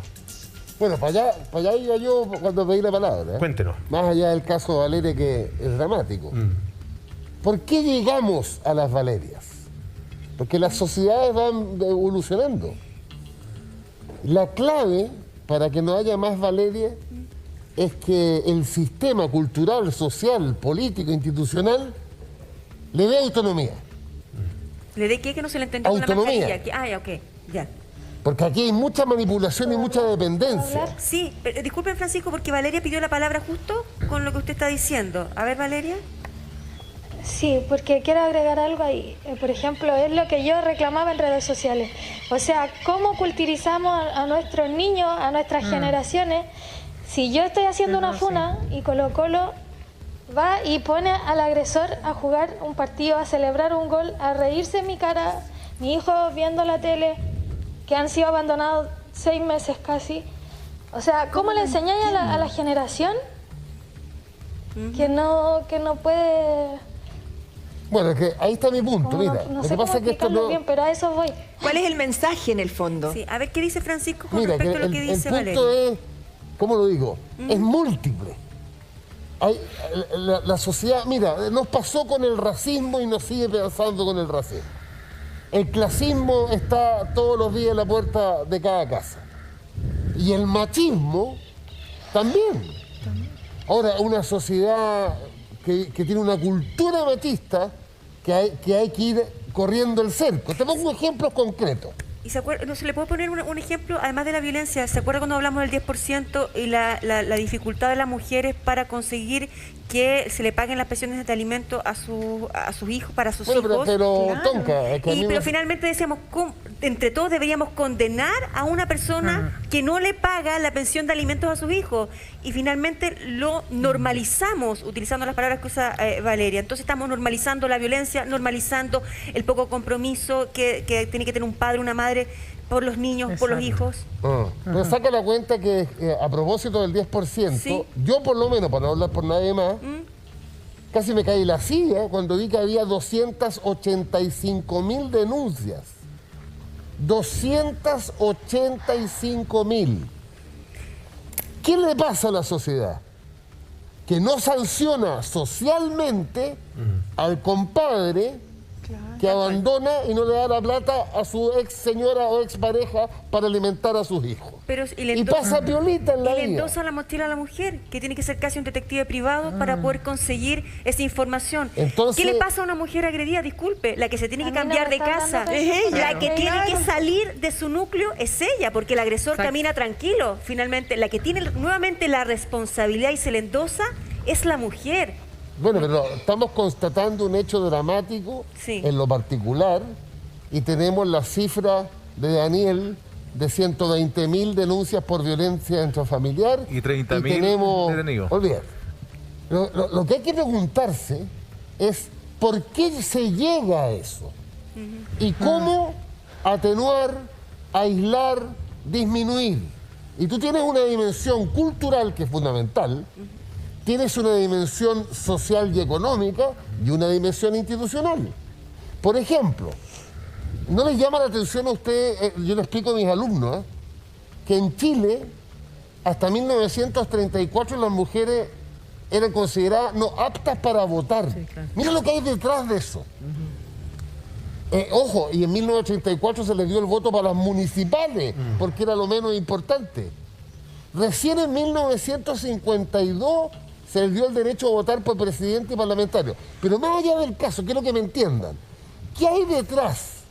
Bueno, para allá iba yo cuando pedí la palabra. Cuéntenos. Más allá del caso de Valeria, que es dramático. ¿Por qué llegamos a las Valerias? Porque las sociedades van evolucionando. La clave para que no haya más Valeria es que el sistema cultural, social, político, institucional le dé autonomía. ¿Le dé qué? Que no se le entendió con la mascarilla. Ya, ok, ya. Porque aquí hay mucha manipulación y mucha dependencia. Sí, pero, disculpen, Francisco, porque Valeria pidió la palabra justo con lo que usted está diciendo. A ver, Valeria. Sí, porque quiero agregar algo ahí. Por ejemplo, es lo que yo reclamaba en redes sociales. O sea, ¿cómo culturizamos a nuestros niños, a nuestras generaciones? Si yo estoy haciendo una funa y Colo-Colo va y pone al agresor a jugar un partido, a celebrar un gol, a reírse en mi cara, mi hijo viendo la tele, que han sido abandonados 6 meses casi. O sea, ¿cómo le enseñáis a la generación que no puede...? Bueno, es que ahí está mi punto, mira. No sé cómo explicarlo bien, pero a eso voy. ¿Cuál es el mensaje en el fondo? Sí, a ver qué dice Francisco con respecto a lo que dice Valeria. El punto es, ¿cómo lo digo? Es múltiple. La sociedad, mira, nos pasó con el racismo y nos sigue pasando con el racismo. El clasismo está todos los días en la puerta de cada casa. Y el machismo también. Ahora, una sociedad que tiene una cultura machista que hay que ir corriendo el cerco. Te pongo un ejemplo concreto. ¿Y no se le puede poner un ejemplo, además de la violencia? ¿Se acuerda cuando hablamos del 10% y la dificultad de las mujeres para conseguir que se le paguen las pensiones de alimento a sus hijos, para sus hijos? Pero claro. Tonka, pero finalmente decíamos, entre todos deberíamos condenar a una persona que no le paga la pensión de alimentos a sus hijos. Y finalmente lo normalizamos, utilizando las palabras que usa Valeria. Entonces estamos normalizando la violencia, normalizando el poco compromiso que tiene que tener un padre, una madre por los niños, por los hijos. Pero saca la cuenta que a propósito del 10%, ¿sí? Yo por lo menos, para no hablar por nadie más, casi me caí la silla cuando vi que había 285.000 denuncias. 285.000. ¿Qué le pasa a la sociedad? Que no sanciona socialmente al compadre que abandona y no le da la plata a su ex señora o ex pareja para alimentar a sus hijos. Y pasa piolita en la vida. Y le endosa la mochila a la mujer, que tiene que ser casi un detective privado para poder conseguir esa información. Entonces, ¿qué le pasa a una mujer agredida? Disculpe, la que se tiene que cambiar de casa, es ella. La que tiene que salir de su núcleo es ella, porque el agresor camina tranquilo. Finalmente, la que tiene nuevamente la responsabilidad y se le endosa es la mujer. Bueno, pero estamos constatando un hecho dramático en lo particular y tenemos la cifra de Daniel de 120.000 denuncias por violencia intrafamiliar y 30.000 detenidos. Olvídate. Lo que hay que preguntarse es por qué se llega a eso y cómo atenuar, aislar, disminuir. Y tú tienes una dimensión cultural que es fundamental. Tienes una dimensión social y económica y una dimensión institucional. Por ejemplo, ¿no les llama la atención a usted, yo le explico a mis alumnos, que en Chile, hasta 1934 las mujeres eran consideradas no aptas para votar? Sí, claro. Mira lo que hay detrás de eso. Ojo, y en 1984 se les dio el voto para las municipales, porque era lo menos importante. Recién en 1952... se les dio el derecho a votar por presidente y parlamentario. Pero más allá del caso, quiero que me entiendan. ¿Qué hay detrás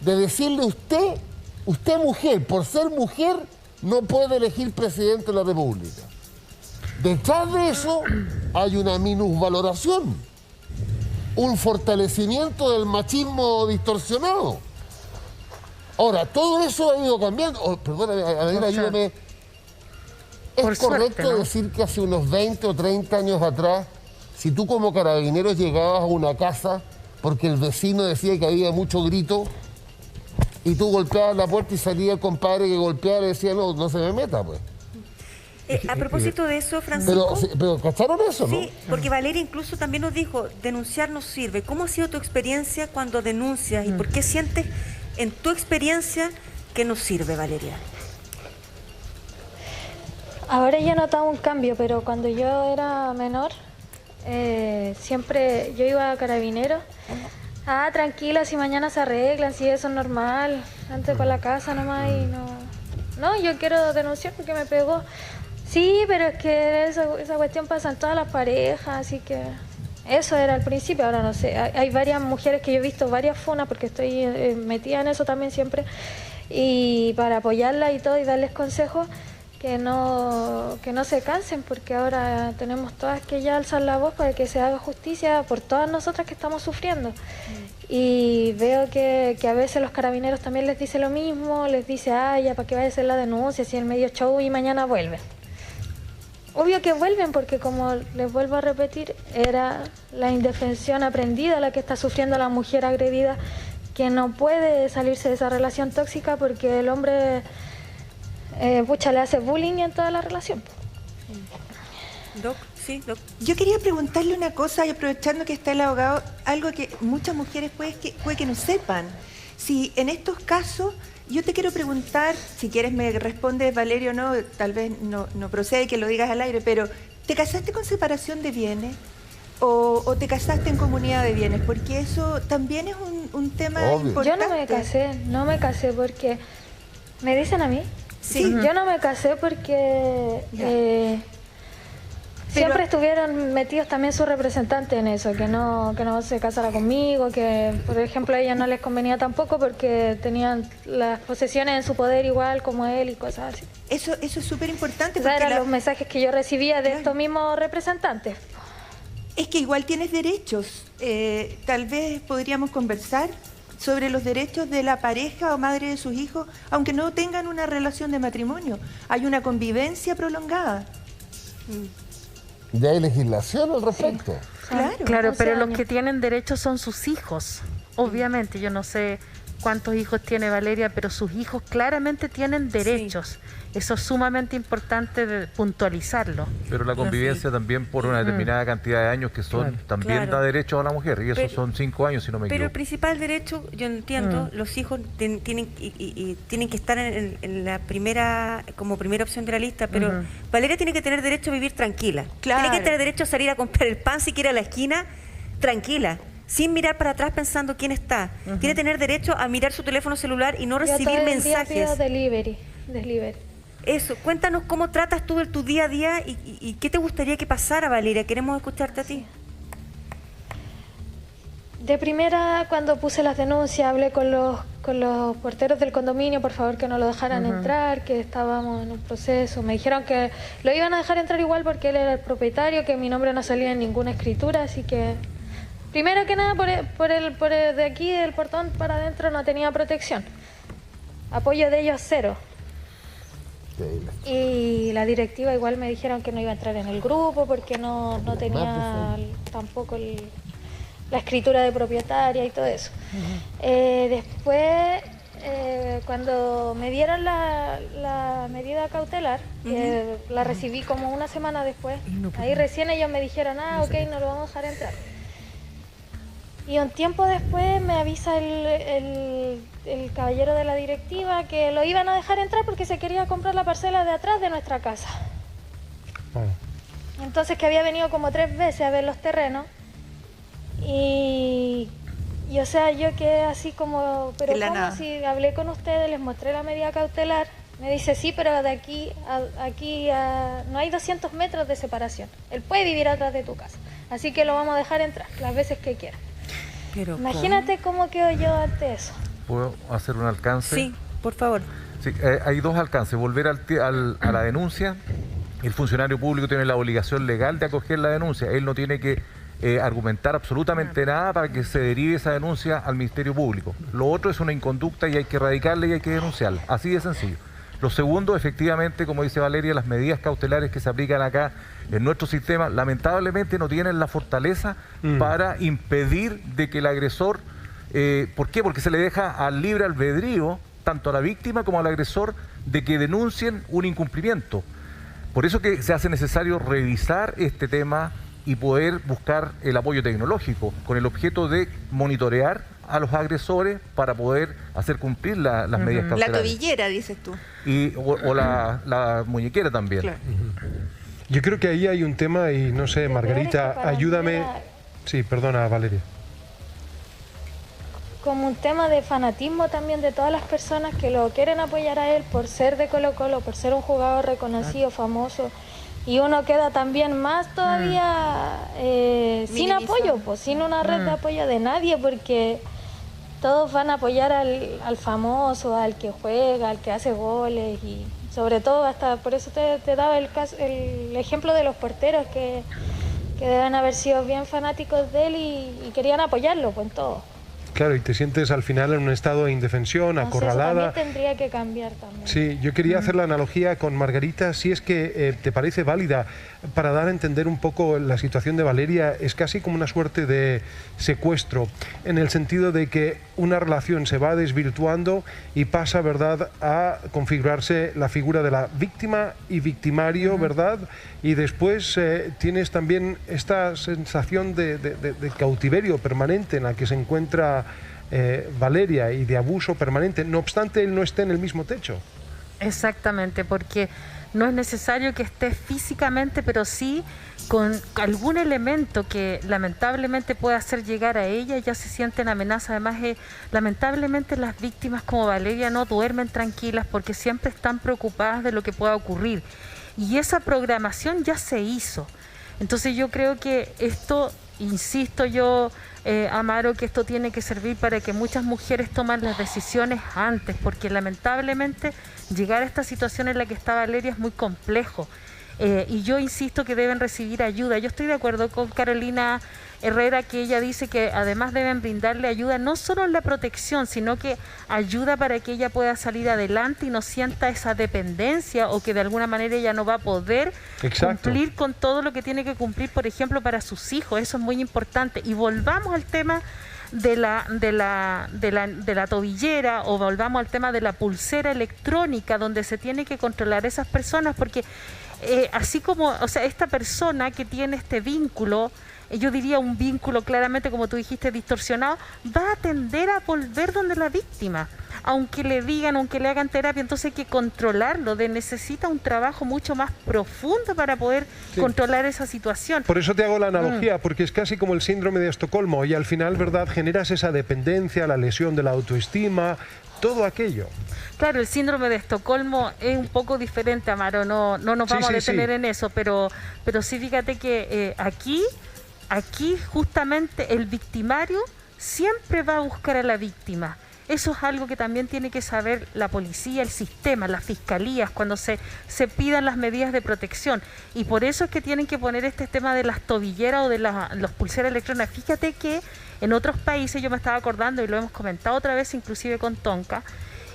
de decirle usted mujer, por ser mujer, no puede elegir presidente de la República? Detrás de eso hay una minusvaloración, un fortalecimiento del machismo distorsionado. Ahora, todo eso ha ido cambiando. Perdóname, ayúdame. ¿Es correcto decir que hace unos 20 o 30 años atrás, si tú como carabinero llegabas a una casa porque el vecino decía que había mucho grito y tú golpeabas la puerta y salía el compadre que golpeaba y decía, no se me meta, pues? A propósito de eso, Francisco... Pero ¿cacharon eso, no? Sí, porque Valeria incluso también nos dijo, denunciar no sirve. ¿Cómo ha sido tu experiencia cuando denuncias y por qué sientes en tu experiencia que no sirve, Valeria? Ahora ya he notado un cambio, pero cuando yo era menor, siempre yo iba a Carabineros. Tranquila, si mañana se arreglan, si eso es normal, antes para la casa nomás y no, yo quiero denunciar porque me pegó. Sí, pero es que esa cuestión pasa en todas las parejas, así que eso era al principio, ahora no sé. Hay varias mujeres que yo he visto, varias funas, porque estoy metida en eso también siempre, y para apoyarlas y todo y darles consejos, que no se cansen, porque ahora tenemos todas que ya alzar la voz para que se haga justicia por todas nosotras que estamos sufriendo. Y veo que a veces los carabineros también les dice lo mismo, les dice, ya para que vaya a hacer la denuncia, si el medio show y mañana vuelven. Obvio que vuelven porque, como les vuelvo a repetir, era la indefensión aprendida la que está sufriendo la mujer agredida, que no puede salirse de esa relación tóxica porque el hombre... le hace bullying en toda la relación. Doc. Yo quería preguntarle una cosa, y aprovechando que está el abogado, algo que muchas mujeres puede que no sepan. Si en estos casos, yo te quiero preguntar, si quieres me respondes, Valerio, o no, tal vez no procede que lo digas al aire, pero ¿te casaste con separación de bienes? ¿O te casaste en comunidad de bienes? Porque eso también es un tema importante. Yo no me casé porque... ¿Me dicen a mí? Sí, yo no me casé porque Siempre estuvieron metidos también sus representantes en eso, que no se casara conmigo, que por ejemplo a ellos no les convenía tampoco porque tenían las posesiones en su poder igual como él y cosas así. Eso es súper importante. Eran los mensajes que yo recibía de estos mismos representantes. Es que igual tienes derechos. Tal vez podríamos conversar sobre los derechos de la pareja o madre de sus hijos, aunque no tengan una relación de matrimonio. Hay una convivencia prolongada. Ya hay legislación al respecto. Sí. Claro, pero los que tienen derechos son sus hijos. Obviamente, yo no sé cuántos hijos tiene Valeria, pero sus hijos claramente tienen derechos. Sí. Eso es sumamente importante de puntualizarlo. Pero la convivencia también por una determinada cantidad de años que son también da derechos a la mujer, y eso son 5 años si no me equivoco. Pero el principal derecho, yo entiendo, los hijos tienen que estar en la primera, como primera opción de la lista, pero Valeria tiene que tener derecho a vivir tranquila. Tiene que tener derecho a salir a comprar el pan si quiere a la esquina, tranquila, sin mirar para atrás pensando quién está. Tiene que tener derecho a mirar su teléfono celular y no recibir mensajes. Delivery. Eso, cuéntanos cómo tratas tú tu día a día y qué te gustaría que pasara, Valeria. Queremos escucharte a ti. De primera, cuando puse las denuncias, hablé con los porteros del condominio, por favor que no lo dejaran entrar, que estábamos en un proceso. Me dijeron que lo iban a dejar entrar igual porque él era el propietario, que mi nombre no salía en ninguna escritura, así que... Primero que nada, de aquí, del portón para adentro, no tenía protección. Apoyo de ellos 0. Y la directiva igual me dijeron que no iba a entrar en el grupo porque no tenía tampoco la escritura de propietaria y todo eso. Después, cuando me dieron la medida cautelar, la recibí como una semana después, ahí recién ellos me dijeron, ok, no lo vamos a dejar entrar. Y un tiempo después me avisa el caballero de la directiva que lo iban a dejar entrar porque se quería comprar la parcela de atrás de nuestra casa. Entonces que había venido como 3 veces a ver los terrenos y o sea, yo quedé así como, pero ¿cómo? Si hablé con ustedes, les mostré la medida cautelar, me dice sí, pero de aquí no hay 200 metros de separación, él puede vivir atrás de tu casa, así que lo vamos a dejar entrar las veces que quiera. Pero imagínate cómo quedo yo ante eso. ¿Puedo hacer un alcance? Sí, por favor. Sí, hay 2 alcances. Volver a la denuncia. El funcionario público tiene la obligación legal de acoger la denuncia. Él no tiene que argumentar absolutamente nada para que se derive esa denuncia al Ministerio Público. Lo otro es una inconducta y hay que erradicarla y hay que denunciarla. Así de sencillo. Lo segundo, efectivamente, como dice Valeria, las medidas cautelares que se aplican acá en nuestro sistema lamentablemente no tienen la fortaleza para impedir de que el agresor, ¿por qué? Porque se le deja al libre albedrío tanto a la víctima como al agresor de que denuncien un incumplimiento. Por eso que se hace necesario revisar este tema y poder buscar el apoyo tecnológico con el objeto de monitorear a los agresores para poder hacer cumplir las medidas cautelares. La tobillera, dices tú. O la muñequera también. Claro. Yo creo que ahí hay un tema y no sé, Margarita, ayúdame. Sí, perdona, Valeria. Como un tema de fanatismo también de todas las personas que lo quieren apoyar a él por ser de Colo-Colo, por ser un jugador reconocido, famoso, y uno queda también más todavía sin apoyo, pues sin una red de apoyo de nadie, porque todos van a apoyar al famoso, al que juega, al que hace goles, y sobre todo hasta por eso te daba el ejemplo de los porteros que deben haber sido bien fanáticos de él y querían apoyarlo pues en todo. Claro, y te sientes al final en un estado de indefensión, acorralada. Eso también tendría que cambiar también. Sí, yo quería hacer la analogía con Margarita, si es que te parece válida, para dar a entender un poco la situación de Valeria. Es casi como una suerte de secuestro, en el sentido de que una relación se va desvirtuando y pasa, ¿verdad?, a configurarse la figura de la víctima y victimario, ¿verdad? Y después tienes también esta sensación de cautiverio permanente en la que se encuentra Valeria, y de abuso permanente, no obstante él no esté en el mismo techo. Exactamente, porque no es necesario que esté físicamente, pero sí con algún elemento que lamentablemente pueda hacer llegar a ella, ya se sienten amenazas. Además, lamentablemente las víctimas como Valeria no duermen tranquilas porque siempre están preocupadas de lo que pueda ocurrir. Y esa programación ya se hizo. Entonces yo creo que esto, insisto yo, Amaro, que esto tiene que servir para que muchas mujeres tomen las decisiones antes, porque lamentablemente llegar a esta situación en la que está Valeria es muy complejo. Y yo insisto que deben recibir ayuda. Yo estoy de acuerdo con Carolina Herrera, que ella dice que además deben brindarle ayuda, no solo en la protección, sino que ayuda para que ella pueda salir adelante y no sienta esa dependencia, o que de alguna manera ella no va a poder cumplir con todo lo que tiene que cumplir, por ejemplo, para sus hijos. Eso es muy importante. Y volvamos al tema de la tobillera, o volvamos al tema de la pulsera electrónica, donde se tiene que controlar a esas personas, porque así como, o sea, esta persona que tiene este vínculo, yo diría un vínculo claramente, como tú dijiste, distorsionado, va a tender a volver donde la víctima, aunque le digan, aunque le hagan terapia. Entonces hay que controlarlo, necesita un trabajo mucho más profundo para poder controlar esa situación. Por eso te hago la analogía, porque es casi como el síndrome de Estocolmo, y al final, ¿verdad?, generas esa dependencia, la lesión de la autoestima, todo aquello. Claro, el síndrome de Estocolmo es un poco diferente, Amaro, no nos vamos a detener en eso, pero sí, fíjate que aquí justamente el victimario siempre va a buscar a la víctima. Eso es algo que también tiene que saber la policía, el sistema, las fiscalías, cuando se pidan las medidas de protección. Y por eso es que tienen que poner este tema de las tobilleras o de los pulseras electrónicas. Fíjate que en otros países, yo me estaba acordando y lo hemos comentado otra vez, inclusive con Tonka,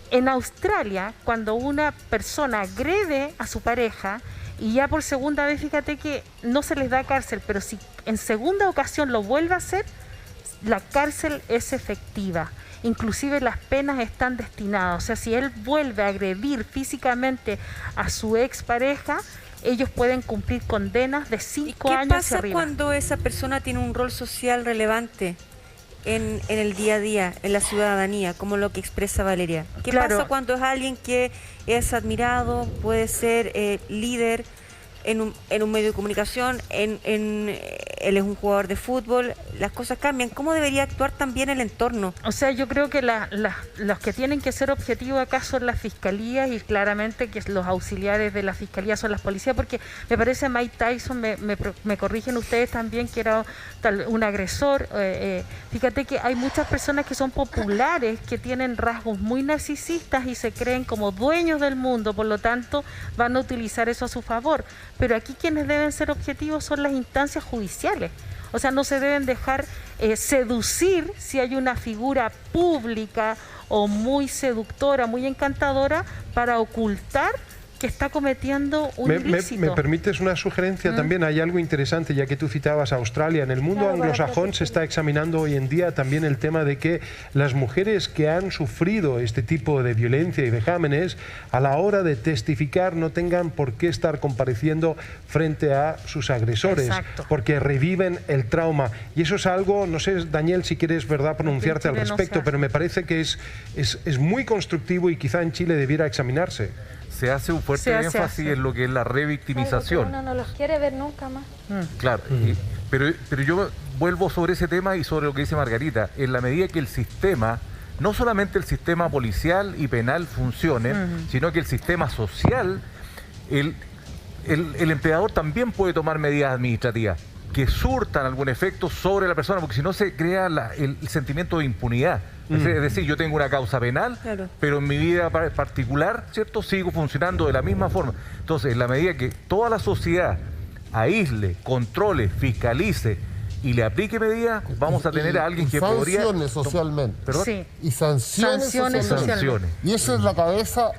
en Australia, cuando una persona agrede a su pareja, y ya por segunda vez, fíjate que no se les da cárcel, pero si en segunda ocasión lo vuelve a hacer, la cárcel es efectiva. Inclusive las penas están destinadas. O sea, si él vuelve a agredir físicamente a su expareja, ellos pueden cumplir condenas de 5 años hacia arriba. ¿Qué pasa cuando esa persona tiene un rol social relevante en el día a día, en la ciudadanía, como lo que expresa Valeria? ¿Qué pasa cuando es alguien que es admirado, puede ser líder en un medio de comunicación, él es un jugador de fútbol? Las cosas cambian. ¿Cómo debería actuar también el entorno? O sea, yo creo que los que tienen que ser objetivos acá son las fiscalías, y claramente que los auxiliares de la fiscalía son las policías, porque me parece Mike Tyson, me corrigen ustedes también, que era un agresor. Fíjate que hay muchas personas que son populares, que tienen rasgos muy narcisistas y se creen como dueños del mundo, por lo tanto van a utilizar eso a su favor. Pero aquí quienes deben ser objetivos son las instancias judiciales. O sea, no se deben dejar seducir si hay una figura pública o muy seductora, muy encantadora, para ocultar que está cometiendo un ilícito. ¿Me permites una sugerencia también? Hay algo interesante, ya que tú citabas a Australia. En el mundo anglosajón se está examinando hoy en día también el tema de que las mujeres que han sufrido este tipo de violencia y vejámenes, a la hora de testificar, no tengan por qué estar compareciendo frente a sus agresores, porque reviven el trauma. Y eso es algo, no sé, Daniel, si quieres, ¿verdad?, pronunciarte al respecto, pero me parece que es muy constructivo y quizá en Chile debiera examinarse. Se hace un fuerte énfasis en lo que es la revictimización. Uno no los quiere ver nunca más. Claro, pero yo vuelvo sobre ese tema y sobre lo que dice Margarita. En la medida que el sistema, no solamente el sistema policial y penal funcione, sino que el sistema social, el empleador también puede tomar medidas administrativas que surtan algún efecto sobre la persona, porque si no se crea el sentimiento de impunidad. Es decir, yo tengo una causa penal, pero en mi vida particular, ¿cierto?, sigo funcionando de la misma forma. Entonces, en la medida que toda la sociedad aísle, controle, fiscalice y le aplique medidas, vamos a tener a alguien que podría... Sanciones socialmente. ¿Perdón? Sí. Y sanciones socialmente. Y eso es la cabeza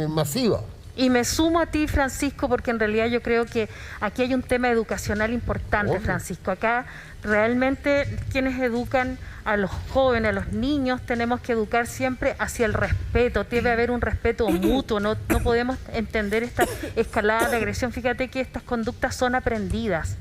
masiva. Y me sumo a ti, Francisco, porque en realidad yo creo que aquí hay un tema educacional importante, Francisco. Acá realmente quienes educan a los jóvenes, a los niños, tenemos que educar siempre hacia el respeto. Debe haber un respeto mutuo, no podemos entender esta escalada de agresión. Fíjate que estas conductas son aprendidas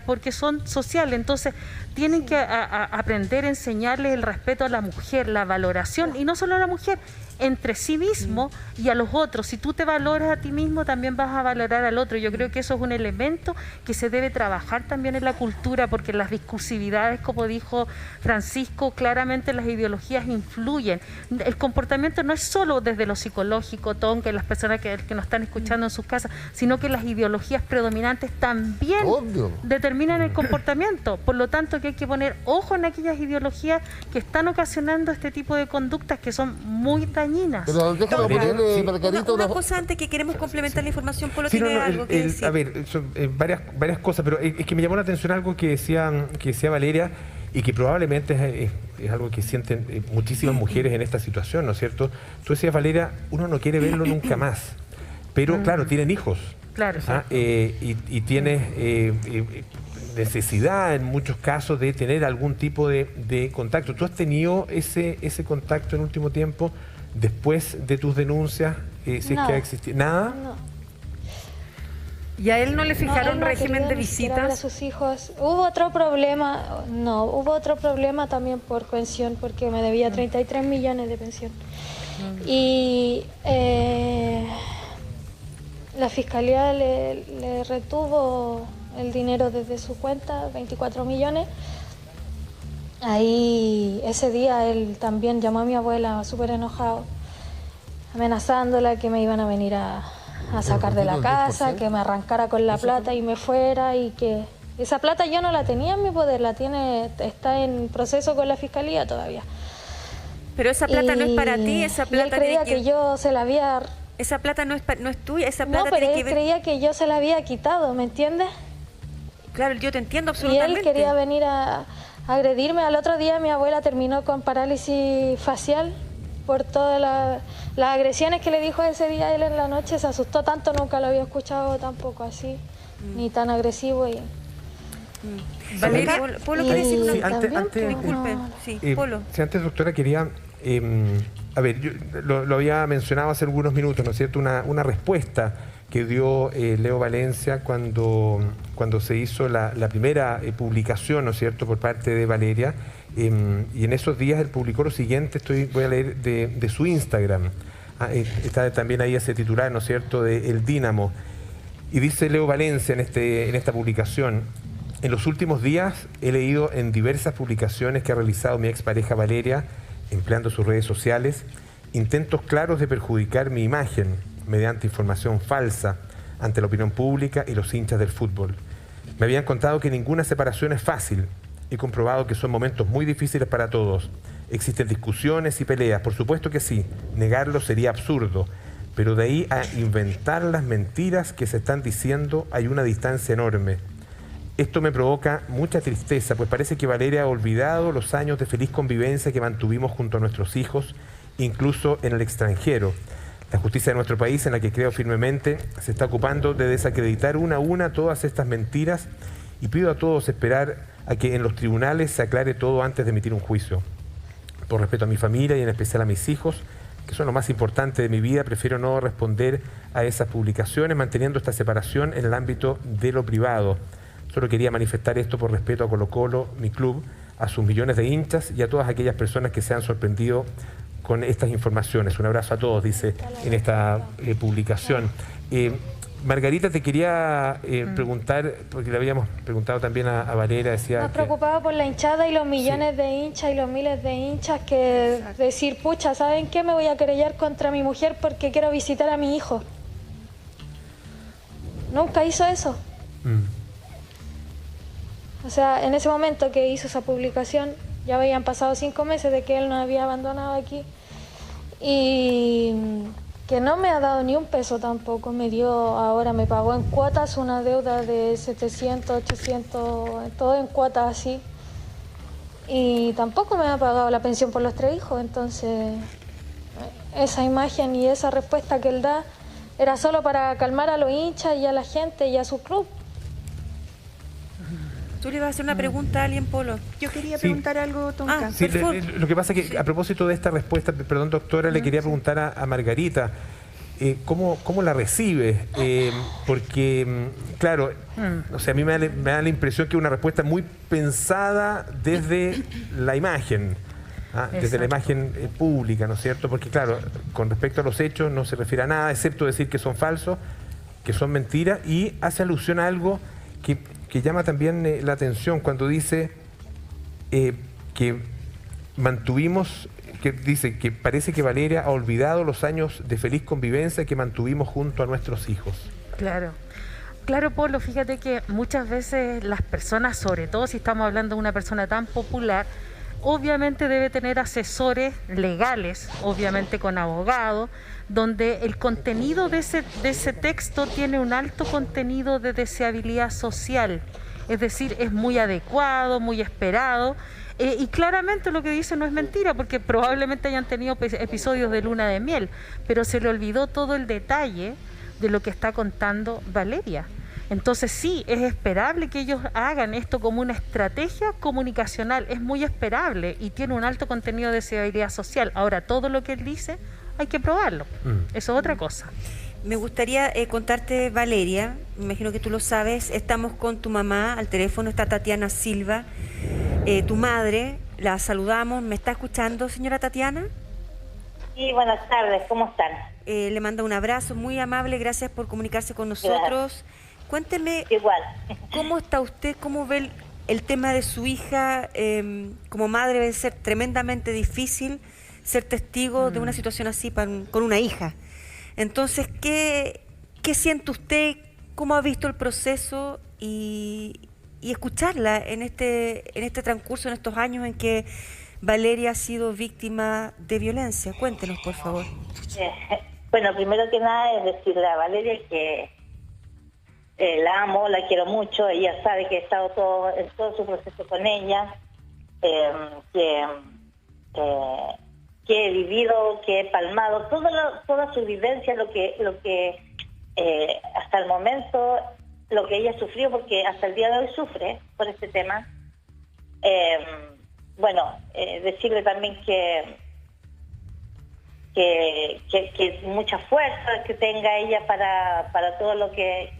porque son sociales, entonces tienen que aprender a enseñarles el respeto a la mujer, la valoración, y no solo a la mujer, entre sí mismo y a los otros. Si tú te valoras a ti mismo, también vas a valorar al otro. Yo creo que eso es un elemento que se debe trabajar también en la cultura, porque las discursividades, como dijo Francisco, claramente las ideologías influyen. El comportamiento no es solo desde lo psicológico, Tom, que las personas que nos están escuchando en sus casas, sino que las ideologías predominantes también determinan el comportamiento. Por lo tanto, que hay que poner ojo en aquellas ideologías que están ocasionando este tipo de conductas que son muy dañinas. Pero déjame poner, Margarita, una cosa antes que queremos complementar la información. Polo Sí, tiene algo que decir. A ver, son varias cosas, pero es que me llamó la atención algo que decía Valeria, y que probablemente es algo que sienten muchísimas mujeres en esta situación, ¿no es cierto? Tú decías, Valeria, uno no quiere verlo nunca más, pero claro, tienen hijos. Claro, sí. Y tienes necesidad en muchos casos de tener algún tipo de contacto. ¿Tú has tenido ese contacto en último tiempo después de tus denuncias? Si es que ha existido. ¿Nada? No. ¿Y a él no le fijaron régimen de visitas? A sus hijos. Hubo otro problema también por pensión, porque me debía 33 millones de pensión. Y la fiscalía le retuvo el dinero desde su cuenta, 24 millones. Ahí, ese día, él también llamó a mi abuela súper enojado, amenazándola que me iban a venir a sacar de la casa, que me arrancara con la plata y me fuera, y que esa plata yo no la tenía en mi poder, está en proceso con la fiscalía todavía. Pero esa plata no es para ti, esa plata... Y él creía que yo se la había... Esa plata no es tuya, esa plata... No, pero él creía que yo se la había quitado, ¿me entiendes? Claro, yo te entiendo absolutamente. Y él quería venir a agredirme. Al otro día mi abuela terminó con parálisis facial por todas las agresiones que le dijo ese día a él en la noche. Se asustó tanto, nunca lo había escuchado tampoco así, ni tan agresivo. Valeria, Polo quiere decir sí, antes, disculpe, sí, Polo. Sí, antes, doctora, quería... a ver, yo lo había mencionado hace algunos minutos, ¿no es cierto? Una respuesta que dio Leo Valencia cuando se hizo la primera publicación, ¿no es cierto?, por parte de Valeria. Y en esos días él publicó lo siguiente, voy a leer de su Instagram. Está también ahí ese titular, ¿no es cierto?, de El Dínamo. Y dice Leo Valencia en esta publicación: en los últimos días he leído en diversas publicaciones que ha realizado mi expareja Valeria, empleando sus redes sociales, intentos claros de perjudicar mi imagen mediante información falsa ante la opinión pública y los hinchas del fútbol. Me habían contado que ninguna separación es fácil. He comprobado que son momentos muy difíciles para todos. Existen discusiones y peleas, por supuesto que sí. Negarlo sería absurdo. Pero de ahí a inventar las mentiras que se están diciendo hay una distancia enorme. Esto me provoca mucha tristeza, pues parece que Valeria ha olvidado los años de feliz convivencia que mantuvimos junto a nuestros hijos, incluso en el extranjero. La justicia de nuestro país, en la que creo firmemente, se está ocupando de desacreditar una a una todas estas mentiras, y pido a todos esperar a que en los tribunales se aclare todo antes de emitir un juicio. Por respeto a mi familia y en especial a mis hijos, que son lo más importante de mi vida, prefiero no responder a esas publicaciones, manteniendo esta separación en el ámbito de lo privado. Solo quería manifestar esto por respeto a Colo-Colo, mi club, a sus millones de hinchas y a todas aquellas personas que se han sorprendido con estas informaciones. Un abrazo a todos, dice en esta publicación. Margarita, te quería preguntar, porque le habíamos preguntado también a Valeria, decía... Más preocupada por la hinchada y los millones de hinchas y los miles de hinchas, que decir, pucha, ¿saben qué? Me voy a querellar contra mi mujer porque quiero visitar a mi hijo. Nunca hizo eso. O sea, en ese momento que hizo esa publicación, ya habían pasado 5 meses de que él nos había abandonado aquí, y que no me ha dado ni un peso tampoco. Ahora me pagó en cuotas una deuda de 700, 800, todo en cuotas así, y tampoco me ha pagado la pensión por los 3 hijos. Entonces, esa imagen y esa respuesta que él da era solo para calmar a los hinchas y a la gente y a su club. Tú le ibas a hacer una pregunta a alguien, Polo. Yo quería preguntar algo, Tonka. Sí, lo que pasa es que a propósito de esta respuesta, perdón, doctora, le quería preguntar a Margarita, ¿cómo la recibe? Porque, claro, o sea, a mí me da la impresión que es una respuesta muy pensada desde la imagen. desde la imagen pública, ¿no es cierto? Porque claro, con respecto a los hechos no se refiere a nada, excepto decir que son falsos, que son mentiras, y hace alusión a algo que llama también la atención cuando dice que mantuvimos, que dice que parece que Valeria ha olvidado los años de feliz convivencia que mantuvimos junto a nuestros hijos. Claro. Claro, Polo, fíjate que muchas veces las personas, sobre todo si estamos hablando de una persona tan popular, obviamente debe tener asesores legales, obviamente con abogado, donde el contenido de ese texto tiene un alto contenido de deseabilidad social, es decir, es muy adecuado, muy esperado, y claramente lo que dice no es mentira, porque probablemente hayan tenido episodios de luna de miel, pero se le olvidó todo el detalle de lo que está contando Valeria. Entonces sí, es esperable que ellos hagan esto como una estrategia comunicacional, es muy esperable y tiene un alto contenido de deseabilidad social. Ahora, todo lo que él dice hay que probarlo, eso es otra cosa. Me gustaría contarte, Valeria, me imagino que tú lo sabes, estamos con tu mamá al teléfono, está Tatiana Silva, tu madre, la saludamos, ¿me está escuchando, señora Tatiana? Sí, buenas tardes, ¿cómo están? Le manda un abrazo muy amable, gracias por comunicarse con nosotros. Cuénteme, igual, ¿cómo está usted? ¿Cómo ve el tema de su hija? Como madre debe ser tremendamente difícil ser testigo de una situación así con una hija. Entonces, ¿qué siente usted? ¿Cómo ha visto el proceso? Y escucharla en este transcurso, en estos años en que Valeria ha sido víctima de violencia. Cuéntenos, por favor. Bueno, primero que nada es decirle a Valeria que la amo, la quiero mucho, ella sabe que he estado en todo su proceso con ella, que he vivido, que he palmado, toda su vivencia, lo que hasta el momento, lo que ella sufrió, porque hasta el día de hoy sufre por este tema. Decirle también que mucha fuerza que tenga ella para todo lo que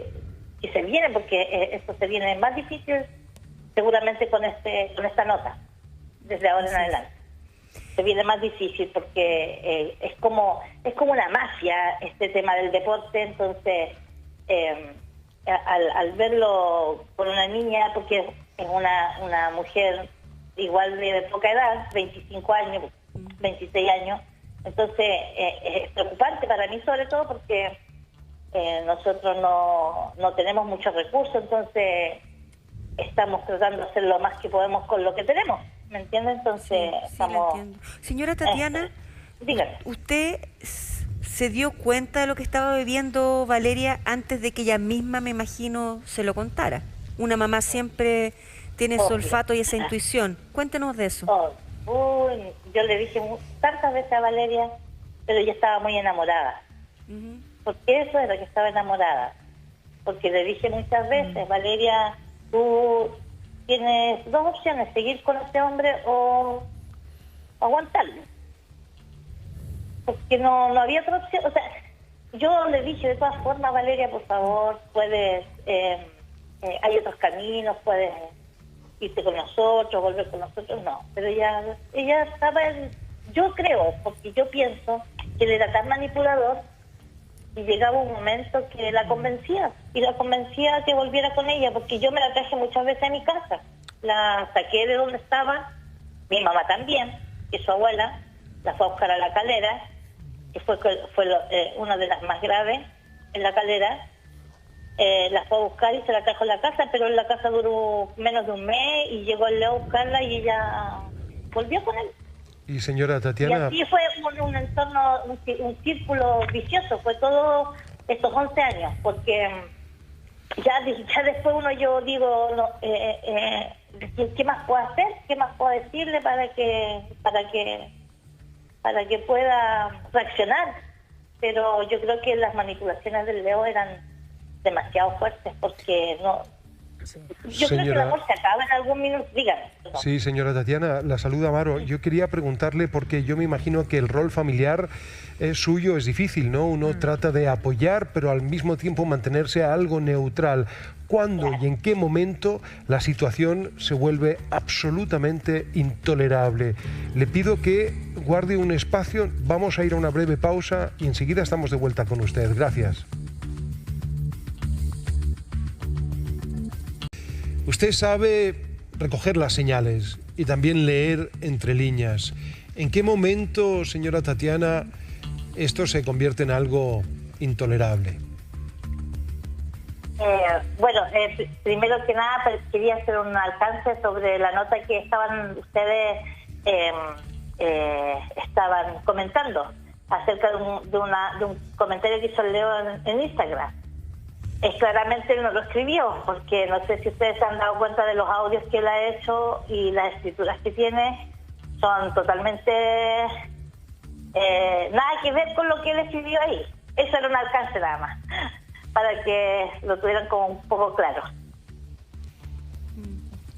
se viene, porque esto se viene más difícil seguramente con esta nota, desde ahora en adelante. Se viene más difícil porque es como una mafia este tema del deporte, entonces al verlo con una niña, porque es una mujer igual de poca edad, 25 años, 26 años, entonces es preocupante para mí, sobre todo porque nosotros no tenemos muchos recursos, entonces estamos tratando de hacer lo más que podemos con lo que tenemos, ¿me entiende? Entonces estamos... Señora Tatiana, dígame. ¿Usted se dio cuenta de lo que estaba viviendo Valeria antes de que ella misma, me imagino, se lo contara? Una mamá siempre tiene ese olfato y esa intuición. Cuéntenos de eso. Yo le dije tantas veces a Valeria, pero ella estaba muy enamorada. Porque eso era que estaba enamorada. Porque le dije muchas veces, Valeria, tú tienes dos opciones, seguir con este hombre o aguantarlo. Porque no había otra opción. O sea, yo le dije de todas formas, Valeria, por favor, puedes, hay otros caminos, puedes irte con nosotros, volver con nosotros, no. Pero ella estaba, yo creo, porque yo pienso que él era tan manipulador y llegaba un momento que la convencía, y la convencía que volviera con ella, porque yo me la traje muchas veces a mi casa, la saqué de donde estaba, mi mamá también, que su abuela, la fue a buscar a La Calera, que fue una de las más graves en La Calera, la fue a buscar y se la trajo a la casa, pero en la casa duró menos de un mes y llegó el Leo a buscarla y ella volvió con él. Y señora Tatiana... Y así fue un entorno, un círculo vicioso, fue todo estos 11 años, porque ya después yo digo, ¿qué más puedo hacer? ¿Qué más puedo decirle para que pueda reaccionar? Pero yo creo que las manipulaciones del Leo eran demasiado fuertes, porque Yo creo que el amor se acaba en algún minuto. Dígame. Sí, señora Tatiana, la saluda Amaro. Yo quería preguntarle, porque yo me imagino que el rol familiar suyo es difícil, ¿no? Uno trata de apoyar, pero al mismo tiempo mantenerse algo neutral. ¿Cuándo y en qué momento la situación se vuelve absolutamente intolerable? Le pido que guarde un espacio, vamos a ir a una breve pausa y enseguida estamos de vuelta con usted. Gracias. Usted sabe recoger las señales y también leer entre líneas. ¿En qué momento, señora Tatiana, esto se convierte en algo intolerable? Primero que nada quería hacer un alcance sobre la nota que estaban ustedes estaban comentando acerca de un comentario que hizo Leo en Instagram. Claramente él no lo escribió, porque no sé si ustedes se han dado cuenta de los audios que él ha hecho y las escrituras que tiene son totalmente nada que ver con lo que él escribió ahí. Eso era un alcance nada más, para que lo tuvieran como un poco claro.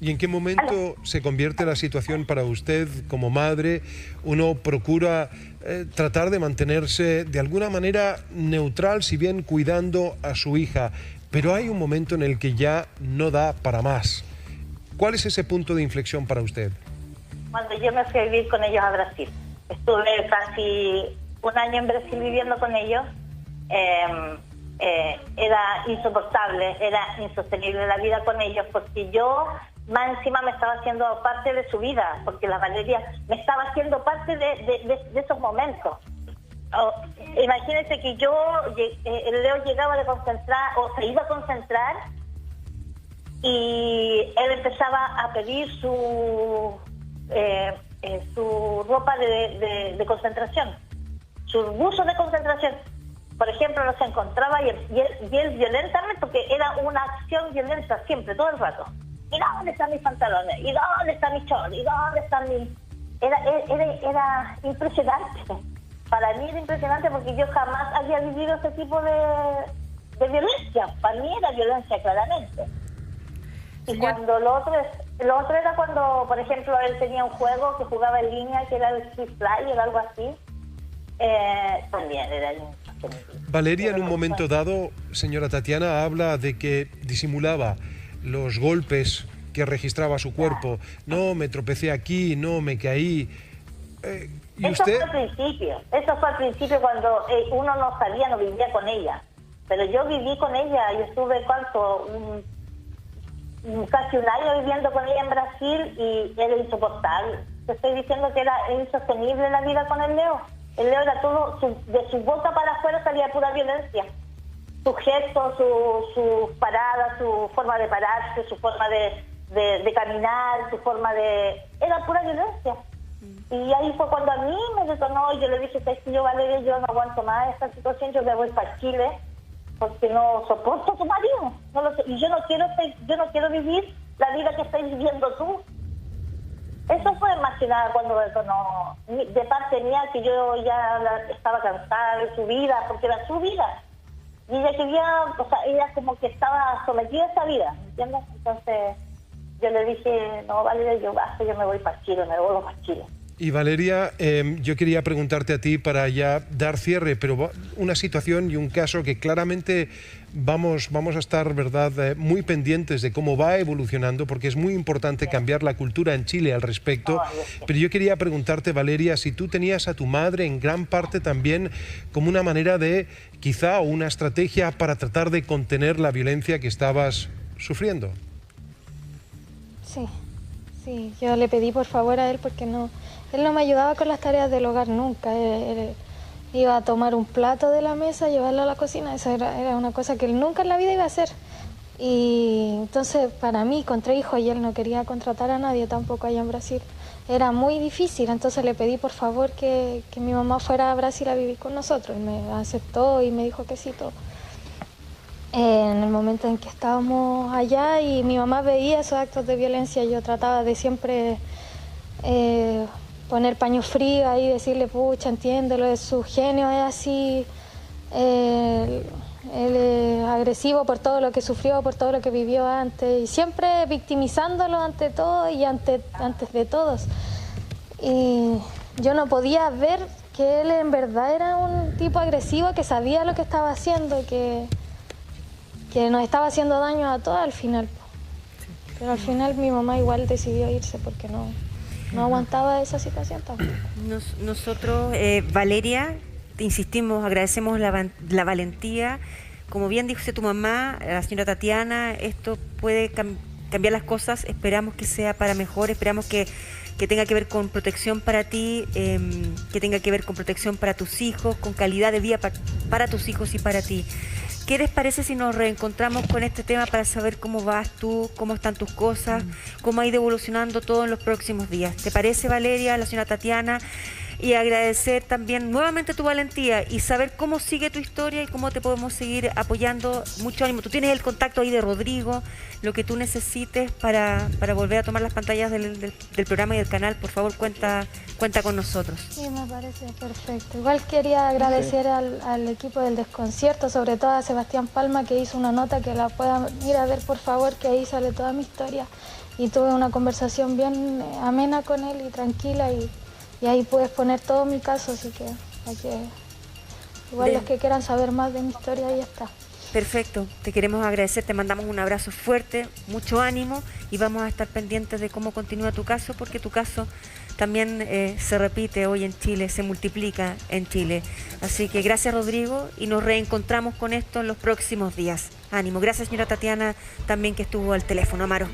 ¿Y en qué momento se convierte la situación para usted como madre? Uno procura tratar de mantenerse de alguna manera neutral, si bien cuidando a su hija, pero hay un momento en el que ya no da para más. ¿Cuál es ese punto de inflexión para usted? Cuando yo me fui a vivir con ellos a Brasil. Estuve casi un año en Brasil viviendo con ellos. Era insoportable, era insostenible la vida con ellos, porque yo más encima me estaba haciendo parte de su vida, porque la Valeria me estaba haciendo parte de esos momentos. Imagínense que el Leo llegaba de concentrar, o se iba a concentrar, y él empezaba a pedir su ropa de concentración, su buzo de concentración. Por ejemplo, nos encontraba y él violentamente, porque era una acción violenta siempre, todo el rato. ¿Y dónde están mis pantalones? ¿Y dónde está mi short? ¿Y dónde están mis...? Era impresionante. Para mí era impresionante, porque yo jamás había vivido ese tipo de violencia. Para mí era violencia, claramente. Y cuando lo otro era cuando, por ejemplo, él tenía un juego que jugaba en línea, que era el Free Fly o algo así. También era Valeria, en un momento dado, señora Tatiana, habla de que disimulaba los golpes que registraba su cuerpo. No, me tropecé aquí, no, me caí. ¿Y usted? Eso fue al principio cuando uno no sabía, no vivía con ella. Pero yo viví con ella, yo estuve casi un año viviendo con ella en Brasil, y era insoportable. Te estoy diciendo que era insostenible la vida con el Leo. El Leo era todo, de su boca para afuera salía pura violencia. Sus gestos, sus paradas, su forma de pararse, su forma de caminar, su forma de... Era pura violencia. Y ahí fue cuando a mí me detonó, y yo le dije, que yo, Valeria, yo no aguanto más esta situación, yo me voy para Chile, porque no soporto a tu marido. Y yo no quiero vivir la vida que estás viviendo tú. Eso fue más que nada cuando detonó, de parte mía, que yo ya estaba cansada de su vida, porque era su vida. Y ella quería, ella como que estaba sometida a esa vida, ¿entiendes? Entonces yo le dije, no, Valeria, yo me voy para Chile, me vuelvo para Chile. Y Valeria, yo quería preguntarte a ti para ya dar cierre, pero una situación y un caso que claramente vamos a estar, ¿verdad?, muy pendientes de cómo va evolucionando, porque es muy importante cambiar la cultura en Chile al respecto. Pero yo quería preguntarte, Valeria, si tú tenías a tu madre en gran parte también como una manera de, quizá, o una estrategia para tratar de contener la violencia que estabas sufriendo. Sí, yo le pedí por favor a él, porque él no me ayudaba con las tareas del hogar nunca. Él iba a tomar un plato de la mesa, llevarlo a la cocina. Eso era una cosa que él nunca en la vida iba a hacer. Y entonces para mí, con 3 hijos, y él no quería contratar a nadie tampoco allá en Brasil, era muy difícil. Entonces le pedí por favor que mi mamá fuera a Brasil a vivir con nosotros. Y me aceptó y me dijo que sí, todo. En el momento en que estábamos allá y mi mamá veía esos actos de violencia, yo trataba de siempre poner paño frío ahí, decirle, pucha, entiéndelo, su genio es así, Él es agresivo por todo lo que sufrió, por todo lo que vivió antes, y siempre victimizándolo ante todo y antes de todos. Y yo no podía ver que él en verdad era un tipo agresivo que sabía lo que estaba haciendo, que nos estaba haciendo daño a todos al final. Pero al final mi mamá igual decidió irse porque no aguantaba esa situación tampoco. Nosotros, Valeria, te insistimos, agradecemos la valentía. Como bien dice tu mamá, la señora Tatiana, esto puede cambiar las cosas, esperamos que sea para mejor, esperamos que tenga que ver con protección para ti, que tenga que ver con protección para tus hijos, con calidad de vida para tus hijos y para ti. ¿Qué les parece si nos reencontramos con este tema para saber cómo vas tú, cómo están tus cosas, cómo ha ido evolucionando todo en los próximos días? ¿Te parece, Valeria, la señora Tatiana? Y agradecer también nuevamente tu valentía y saber cómo sigue tu historia y cómo te podemos seguir apoyando. Mucho ánimo. Tú tienes el contacto ahí de Rodrigo, lo que tú necesites para volver a tomar las pantallas del programa y del canal. Por favor, cuenta con nosotros. Sí, me parece perfecto. Igual quería agradecer al equipo del Desconcierto, sobre todo a Sebastián Palma, que hizo una nota que la puedan ir a ver, por favor, que ahí sale toda mi historia. Y tuve una conversación bien amena con él y tranquila, y ahí puedes poner todo mi caso, así que igual los que quieran saber más de mi historia, ahí está. Perfecto, te queremos agradecer, te mandamos un abrazo fuerte, mucho ánimo, y vamos a estar pendientes de cómo continúa tu caso, porque tu caso también se repite hoy en Chile, se multiplica en Chile. Así que gracias, Rodrigo, y nos reencontramos con esto en los próximos días. Ánimo. Gracias, señora Tatiana, también, que estuvo al teléfono. Amaro.